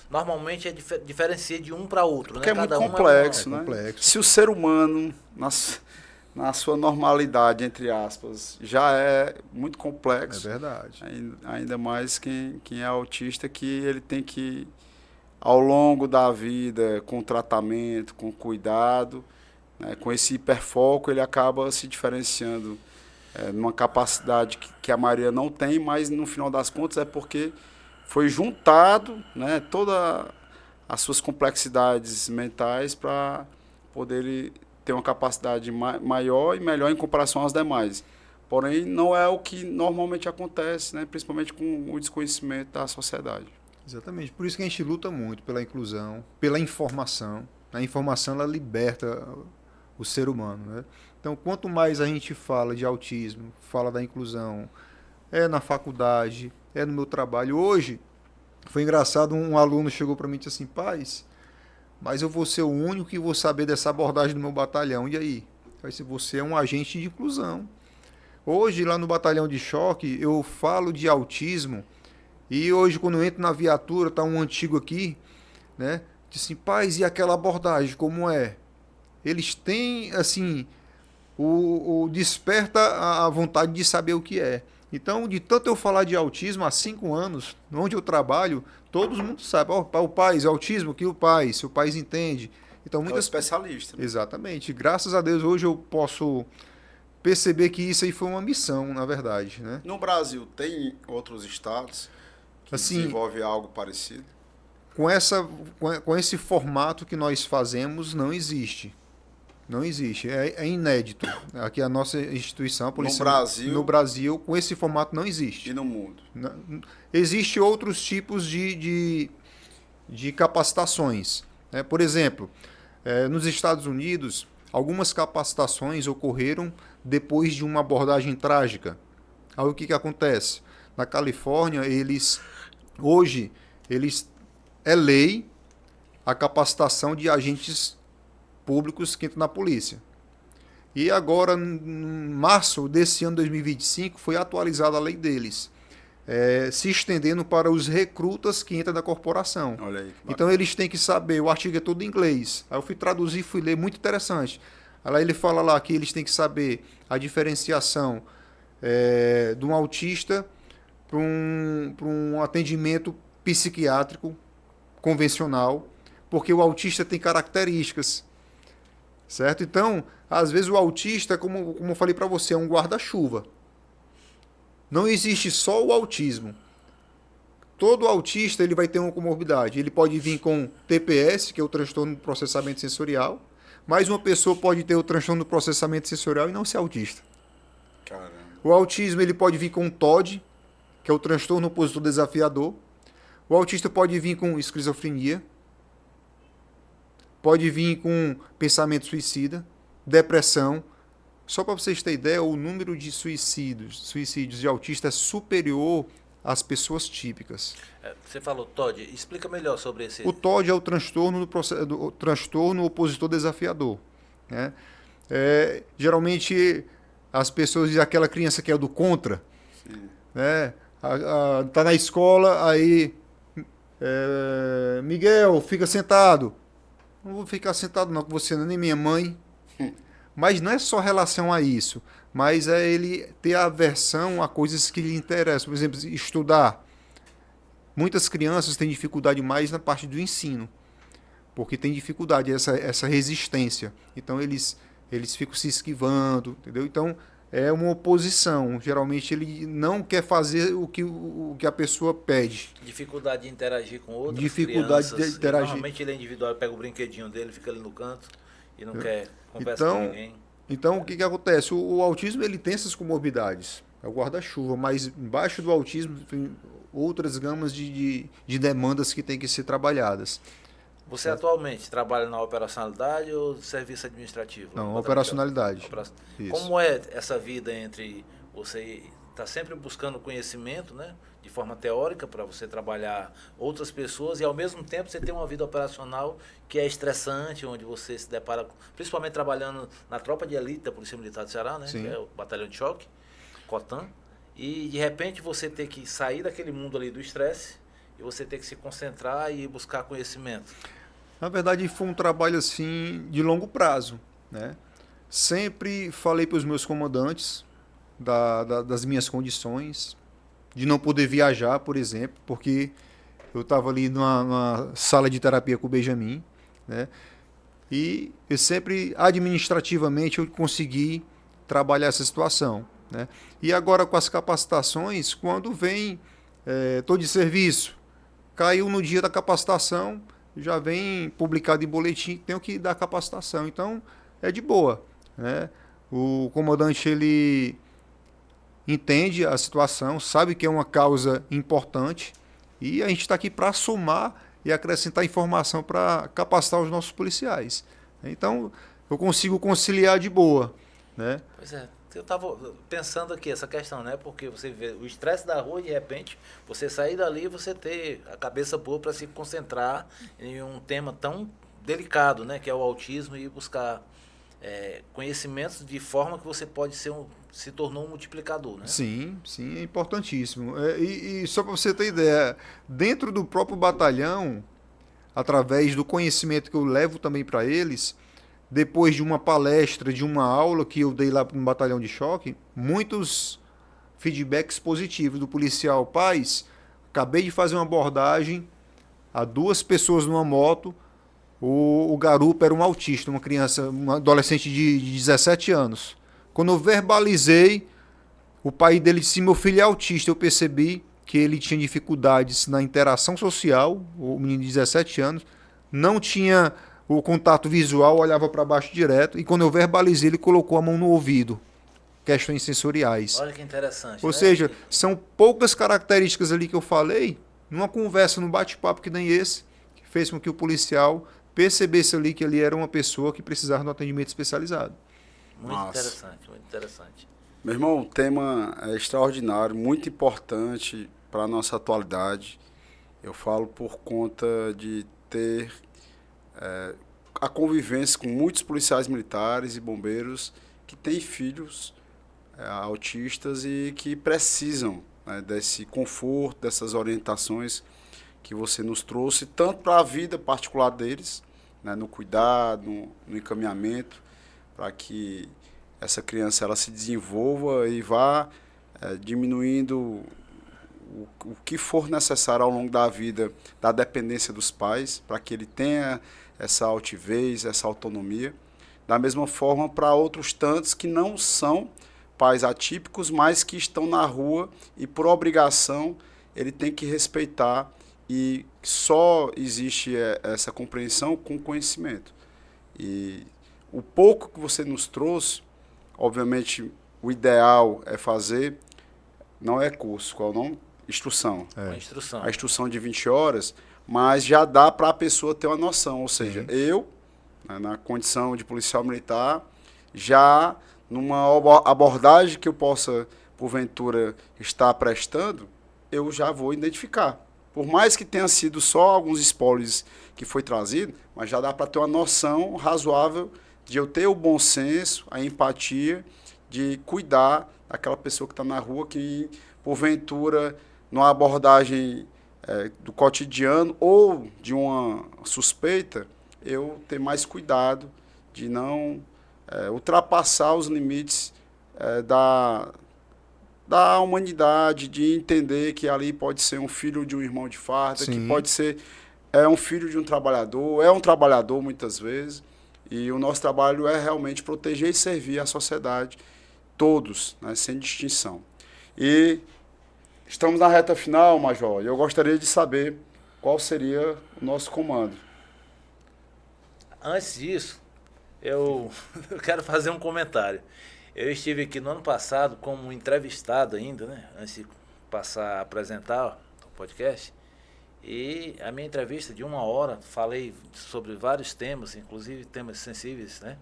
Normalmente diferencia de um para outro, porque né? É muito complexo, né? Complexo. Se o ser humano, na sua normalidade, entre aspas, já é muito complexo. É verdade. Ainda mais quem é autista, que ele tem que ao longo da vida, com tratamento, com cuidado, né, com esse hiperfoco, ele acaba se diferenciando numa capacidade que a maioria não tem, mas no final das contas é porque foi juntado, né, todas as suas complexidades mentais para poder ele ter uma capacidade maior e melhor em comparação às demais. Porém, não é o que normalmente acontece, né, principalmente com o desconhecimento da sociedade. Exatamente. Por isso que a gente luta muito pela inclusão, pela informação. A informação, ela liberta o ser humano, né? Então, quanto mais a gente fala de autismo, fala da inclusão, na faculdade, no meu trabalho. Hoje, foi engraçado, um aluno chegou para mim e disse assim, Paz, mas eu vou ser o único que vou saber dessa abordagem do meu batalhão. E aí? Eu disse, você é um agente de inclusão. Hoje, lá no batalhão de choque, eu falo de autismo e hoje, quando eu entro na viatura, está um antigo aqui, né? Diz assim, Paz, e aquela abordagem, como é? Eles têm, assim, desperta a vontade de saber o que é. Então, de tanto eu falar de autismo há 5 anos, onde eu trabalho, todo mundo sabe. O Paz, autismo, que o Paz entende. Então, muitas... É um especialista. Né? Exatamente. Graças a Deus, hoje eu posso perceber que isso aí foi uma missão, na verdade. Né? No Brasil, tem outros estados que assim, desenvolvem algo parecido? Com esse formato que nós fazemos, não existe. Não existe, é inédito. Aqui a nossa instituição, a Polícia no Brasil, com esse formato não existe. E no mundo? Existem outros tipos de capacitações. Né? Por exemplo, nos Estados Unidos, algumas capacitações ocorreram depois de uma abordagem trágica. Aí o que acontece? Na Califórnia, hoje, é lei a capacitação de agentes públicos que entram na polícia. E agora, em março desse ano 2025, foi atualizada a lei deles, se estendendo para os recrutas que entram na corporação. Olha aí, então eles têm que saber, o artigo é todo em inglês. Aí eu fui traduzir, fui ler, muito interessante. Aí ele fala lá que eles têm que saber a diferenciação de um autista para um atendimento psiquiátrico convencional, porque o autista tem características. Certo? Então, às vezes o autista, como eu falei para você, é um guarda-chuva. Não existe só o autismo. Todo autista ele vai ter uma comorbidade. Ele pode vir com TPS, que é o transtorno do processamento sensorial, mas uma pessoa pode ter o transtorno do processamento sensorial e não ser autista. Caramba. O autismo ele pode vir com TOD, que é o transtorno opositor desafiador. O autista pode vir com esquizofrenia. Pode vir com pensamento suicida, depressão. Só para vocês terem ideia, o número de suicídios de autistas é superior às pessoas típicas. Você falou TOD, explica melhor sobre esse. O TOD é o transtorno transtorno opositor desafiador. Né? Geralmente as pessoas dizem aquela criança que é do contra, né? Tá na escola, aí Miguel, fica sentado. Não vou ficar sentado não, que você não é nem minha mãe. Mas não é só relação a isso, mas é ele ter aversão a coisas que lhe interessam. Por exemplo, estudar. Muitas crianças têm dificuldade mais na parte do ensino, porque tem dificuldade, essa resistência. Então eles ficam se esquivando, entendeu? Então é uma oposição. Geralmente ele não quer fazer o que a pessoa pede. Dificuldade de interagir com outras Dificuldade crianças. De interagir. Normalmente ele é individual, pega o brinquedinho dele, fica ali no canto e não quer conversar com ninguém. Então o que acontece? O autismo ele tem essas comorbidades. É o guarda-chuva, mas embaixo do autismo tem outras gamas de demandas que têm que ser trabalhadas. Você atualmente trabalha na operacionalidade ou serviço administrativo? Não, operacionalidade. Isso. Como é essa vida entre você está sempre buscando conhecimento, né, de forma teórica para você trabalhar outras pessoas e ao mesmo tempo você tem uma vida operacional que é estressante, onde você se depara, principalmente trabalhando na tropa de elite da Polícia Militar do Ceará, né, que é o Batalhão de Choque, COTAN, e de repente você ter que sair daquele mundo ali do estresse e você ter que se concentrar e buscar conhecimento. Na verdade, foi um trabalho assim de longo prazo, né? Sempre falei para os meus comandantes das minhas condições, de não poder viajar, por exemplo, porque Eu estava ali numa sala de terapia com o Benjamin, né? E eu sempre, administrativamente, eu consegui trabalhar essa situação, né? E agora com as capacitações, quando vem, estou de serviço, caiu no dia da capacitação, já vem publicado em boletim, tenho que dar capacitação. Então, é de boa, né? O comandante, ele entende a situação, sabe que é uma causa importante e a gente está aqui para somar e acrescentar informação para capacitar os nossos policiais. Então, eu consigo conciliar de boa, né? Pois é, eu estava pensando aqui essa questão, né? Porque você vê o estresse da rua, de repente, você sair dali e você ter a cabeça boa para se concentrar em um tema tão delicado, né? Que é o autismo, e buscar conhecimentos de forma que você pode se tornou um multiplicador, né? Sim, sim, é importantíssimo. E só para você ter ideia, dentro do próprio batalhão, através do conhecimento que eu levo também para eles, depois de uma palestra, de uma aula que eu dei lá no batalhão de choque, muitos feedbacks positivos do policial. Paz, acabei de fazer uma abordagem a 2 pessoas numa moto, o garupa era um autista, uma criança, um adolescente de 17 anos. Quando eu verbalizei, o pai dele disse: meu filho é autista. Eu percebi que ele tinha dificuldades na interação social, o menino de 17 anos, não tinha o contato visual, olhava para baixo direto, e quando eu verbalizei, ele colocou a mão no ouvido. Questões sensoriais. Olha que interessante. Ou né? seja, são poucas características ali que eu falei, numa conversa, num bate-papo que nem esse, que fez com que o policial percebesse ali que ele era uma pessoa que precisava de um atendimento especializado. Muito Nossa. interessante, muito interessante. Meu irmão, o tema é extraordinário, muito importante para a nossa atualidade. Eu falo por conta de ter a convivência com muitos policiais militares e bombeiros que têm filhos autistas e que precisam, né, desse conforto, dessas orientações que você nos trouxe, tanto para a vida particular deles, né, no cuidado, no encaminhamento, para que essa criança ela se desenvolva e vá diminuindo o que for necessário ao longo da vida, da dependência dos pais, para que ele tenha essa altivez, essa autonomia. Da mesma forma para outros tantos que não são pais atípicos, mas que estão na rua e por obrigação ele tem que respeitar, e só existe essa compreensão com conhecimento. E o pouco que você nos trouxe, obviamente o ideal é fazer, não é curso, qual é o nome? Instrução. Uma instrução. A instrução de 20 horas, mas já dá para a pessoa ter uma noção. Ou seja, eu, né, na condição de policial militar, já numa abordagem que eu possa, porventura, estar prestando, eu já vou identificar. Por mais que tenha sido só alguns spoilers que foi trazido, mas já dá para ter uma noção razoável de eu ter o bom senso, a empatia, de cuidar daquela pessoa que está na rua, que, porventura, numa abordagem do cotidiano ou de uma suspeita, eu ter mais cuidado de não ultrapassar os limites da humanidade, de entender que ali pode ser um filho de um irmão de farda, Sim. que pode ser um filho de um trabalhador muitas vezes, e o nosso trabalho é realmente proteger e servir a sociedade, todos, né, sem distinção. E estamos na reta final, Major, e eu gostaria de saber qual seria o nosso comando. Antes disso, eu quero fazer um comentário. Eu estive aqui no ano passado como entrevistado ainda, né? Antes de passar a apresentar o podcast. E a minha entrevista de 1 hora, falei sobre vários temas, inclusive temas sensíveis, né?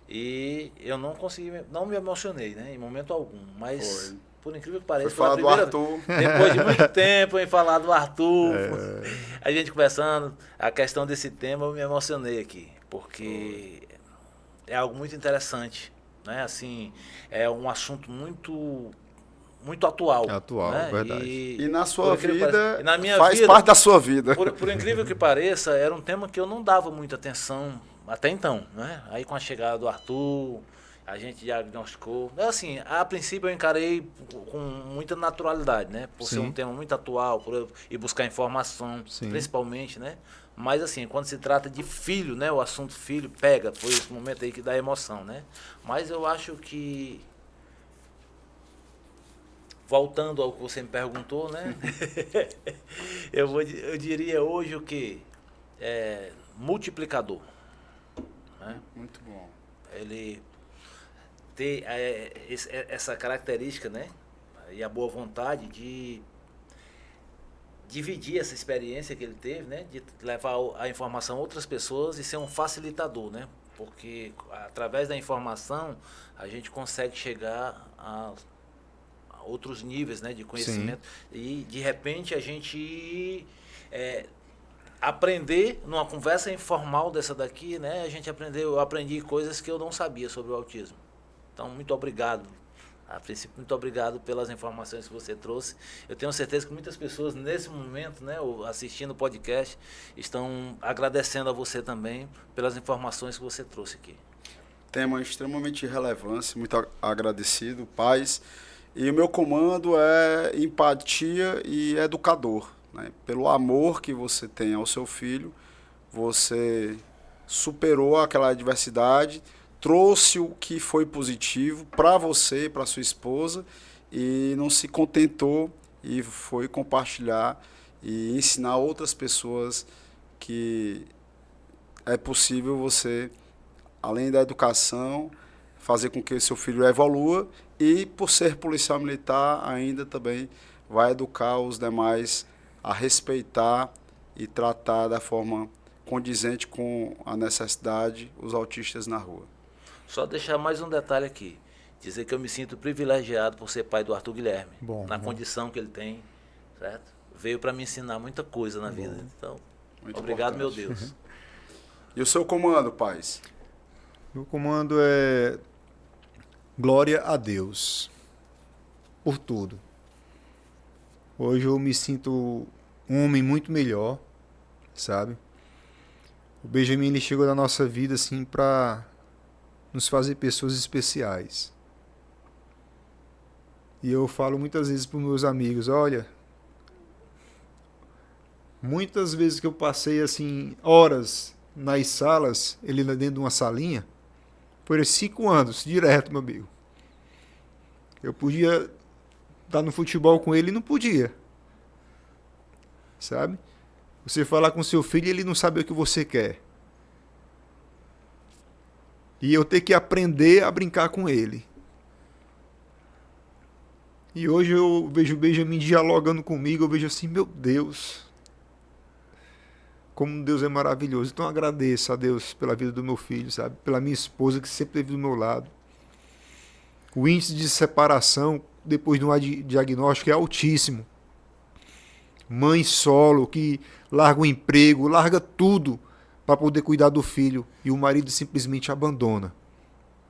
E eu não consegui, não me emocionei, né? Em momento algum. Mas, por incrível que pareça, foi falar do Arthur. Depois de muito tempo em falar do Arthur, a gente conversando, a questão desse tema, eu me emocionei aqui. Porque é algo muito interessante, né? Assim, é um assunto muito atual. É atual, né? verdade. E na sua vida, na minha faz vida, parte da sua vida. Por incrível que pareça, era um tema que eu não dava muita atenção até então, né? Aí com a chegada do Arthur, A gente diagnosticou. Assim, a princípio eu encarei com muita naturalidade, né? Por ser Sim. um tema muito atual, por eu ir buscar informação, Sim. principalmente, né? Mas assim, quando se trata de filho, né? O assunto filho pega, foi esse momento aí que dá emoção, né? Mas eu acho que, voltando ao que você me perguntou, né? eu diria hoje o quê? Multiplicador, né? Muito bom. Ele ter essa característica, né? E a boa vontade de dividir essa experiência que ele teve, né? De levar a informação a outras pessoas e ser um facilitador, né? Porque através da informação a gente consegue chegar a outros níveis, né? De conhecimento. Sim. E de repente a gente aprender numa conversa informal dessa daqui, né? Eu aprendi coisas que eu não sabia sobre o autismo. Então, muito obrigado. A princípio, muito obrigado pelas informações que você trouxe. Eu tenho certeza que muitas pessoas, nesse momento, né, assistindo o podcast, estão agradecendo a você também pelas informações que você trouxe aqui. Tema extremamente relevante, muito agradecido, paz. E o meu comando é empatia e educador, né? Pelo amor que você tem ao seu filho, você superou aquela adversidade, trouxe o que foi positivo para você, para sua esposa, e não se contentou e foi compartilhar e ensinar outras pessoas que é possível você, além da educação, fazer com que seu filho evolua e, por ser policial militar, ainda também vai educar os demais a respeitar e tratar da forma condizente com a necessidade os autistas na rua. Só deixar mais um detalhe aqui. Dizer que eu me sinto privilegiado por ser pai do Arthur Guilherme. Na condição que ele tem, certo? Veio para me ensinar muita coisa na vida. Então, muito obrigado, importante. Meu Deus. E o seu comando, pais? Meu comando é glória a Deus por tudo. Hoje eu me sinto um homem muito melhor, sabe? O Benjamin, ele chegou na nossa vida assim para nos fazer pessoas especiais. E eu falo muitas vezes para os meus amigos, olha, muitas vezes que eu passei assim horas nas salas, ele lá dentro de uma salinha, por 5 anos, direto, meu amigo. Eu podia estar no futebol com ele e não podia. Sabe? Você falar com seu filho e ele não sabe o que você quer. E eu ter que aprender a brincar com ele. E hoje eu vejo o Benjamin dialogando comigo, eu vejo assim, meu Deus, como Deus é maravilhoso. Então eu agradeço a Deus pela vida do meu filho, sabe? Pela minha esposa que sempre esteve do meu lado. O índice de separação depois de um diagnóstico é altíssimo. Mãe solo que larga o emprego, larga tudo para poder cuidar do filho e o marido simplesmente abandona,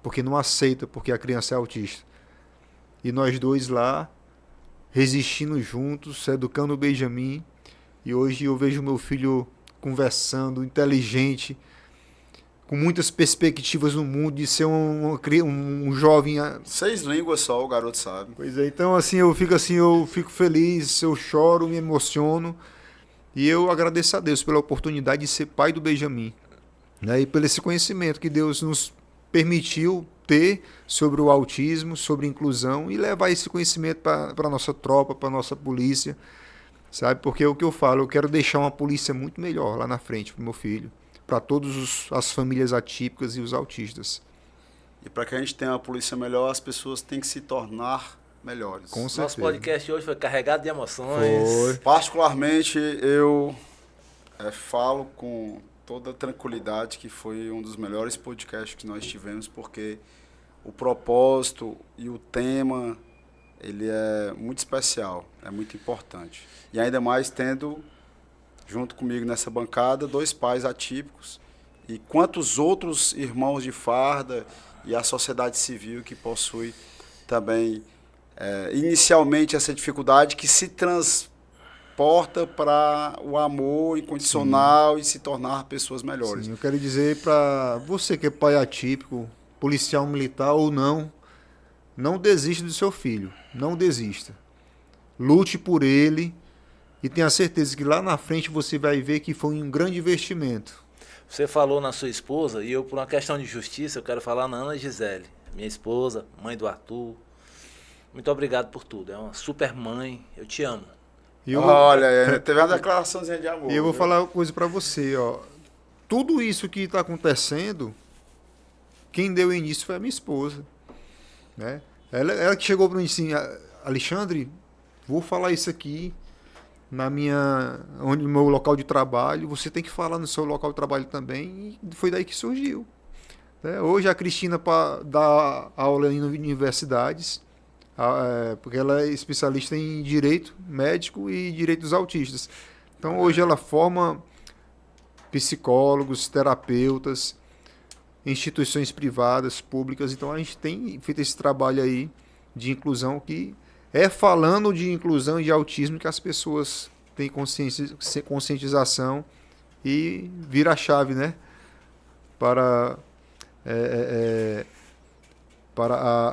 porque não aceita, porque a criança é autista. E nós dois lá, resistindo juntos, educando o Benjamin, e hoje eu vejo meu filho conversando, inteligente, com muitas perspectivas no mundo, de ser um jovem... 6 línguas só, o garoto sabe. Pois é, então assim, eu fico feliz, eu choro, me emociono, e eu agradeço a Deus pela oportunidade de ser pai do Benjamin, né? E pelo esse conhecimento que Deus nos permitiu ter sobre o autismo, sobre a inclusão, e levar esse conhecimento para a nossa tropa, para a nossa polícia, sabe? Porque é o que eu falo, eu quero deixar uma polícia muito melhor lá na frente para o meu filho, para todas as famílias atípicas e os autistas. E para que a gente tenha uma polícia melhor, as pessoas têm que se tornar melhores. Com certeza. Nosso podcast hoje foi carregado de emoções. Foi. Particularmente, eu falo com toda tranquilidade que foi um dos melhores podcasts que nós tivemos, porque o propósito e o tema, ele é muito especial, é muito importante. E ainda mais tendo, junto comigo nessa bancada, 2 pais atípicos e quantos outros irmãos de farda e a sociedade civil que possui também inicialmente essa dificuldade que se transporta para o amor incondicional. Sim. E se tornar pessoas melhores. Sim, eu quero dizer para você que é pai atípico, policial militar ou não, não desista do seu filho. Não desista. Lute por ele e tenha certeza que lá na frente você vai ver que foi um grande investimento. Você falou na sua esposa, e eu, por uma questão de justiça, eu quero falar na Ana Gisele, minha esposa, mãe do Arthur. Muito obrigado por tudo. É uma super mãe. Eu te amo. Olha, teve uma declaraçãozinha de amor. E eu vou viu? falar uma coisa para você, ó. Tudo isso que está acontecendo, quem deu início foi a minha esposa, né? Ela que chegou para mim assim, Alexandre, vou falar isso aqui no meu local de trabalho, você tem que falar no seu local de trabalho também, e foi daí que surgiu, né? Hoje a Cristina dá aula em universidades, porque ela é especialista em direito médico e direito dos autistas. Então hoje ela forma psicólogos, terapeutas, instituições privadas, públicas. Então a gente tem feito esse trabalho aí de inclusão, que é falando de inclusão e de autismo que as pessoas têm conscientização e vira a chave, né? Para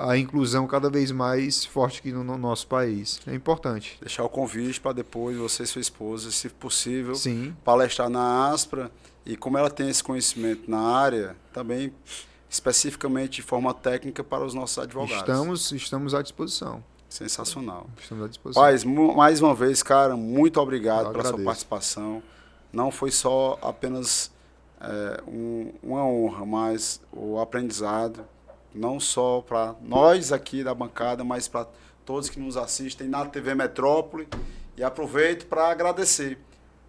a inclusão cada vez mais forte aqui no nosso país. É importante. Deixar o convite para depois você e sua esposa, se possível, Sim. palestrar na Aspra. E como ela tem esse conhecimento na área, também especificamente de forma técnica para os nossos advogados. Estamos à disposição. Sensacional. Estamos à disposição. Paz, mais uma vez, cara, muito obrigado pela sua agradeço. participação. Não foi só apenas uma honra, mas o aprendizado, não só para nós aqui da bancada, mas para todos que nos assistem na TV Metrópole. E aproveito para agradecer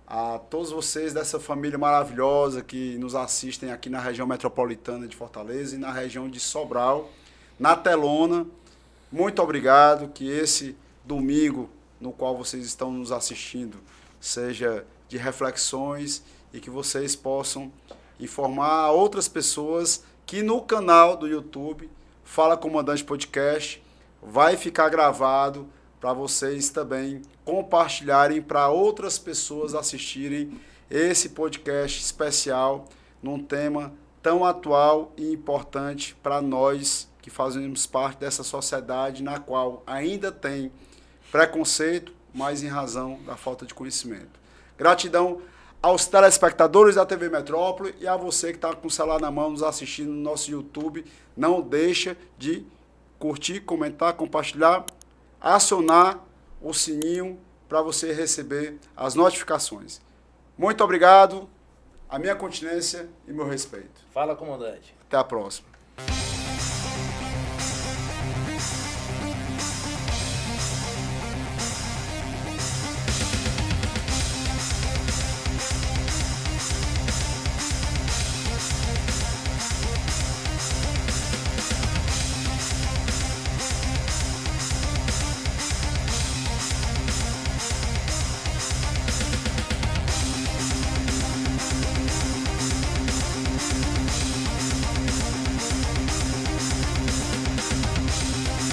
a todos vocês dessa família maravilhosa que nos assistem aqui na região metropolitana de Fortaleza e na região de Sobral, na telona. Muito obrigado, que esse domingo no qual vocês estão nos assistindo seja de reflexões e que vocês possam informar outras pessoas que no canal do YouTube Fala Comandante Podcast vai ficar gravado para vocês também compartilharem para outras pessoas assistirem esse podcast especial num tema tão atual e importante para nós que fazemos parte dessa sociedade na qual ainda tem preconceito, mas em razão da falta de conhecimento. Gratidão aos telespectadores da TV Metrópole e a você que está com o celular na mão nos assistindo no nosso YouTube. Não deixa de curtir, comentar, compartilhar, acionar o sininho para você receber as notificações. Muito obrigado, a minha continência e meu respeito. Fala, comandante. Até a próxima.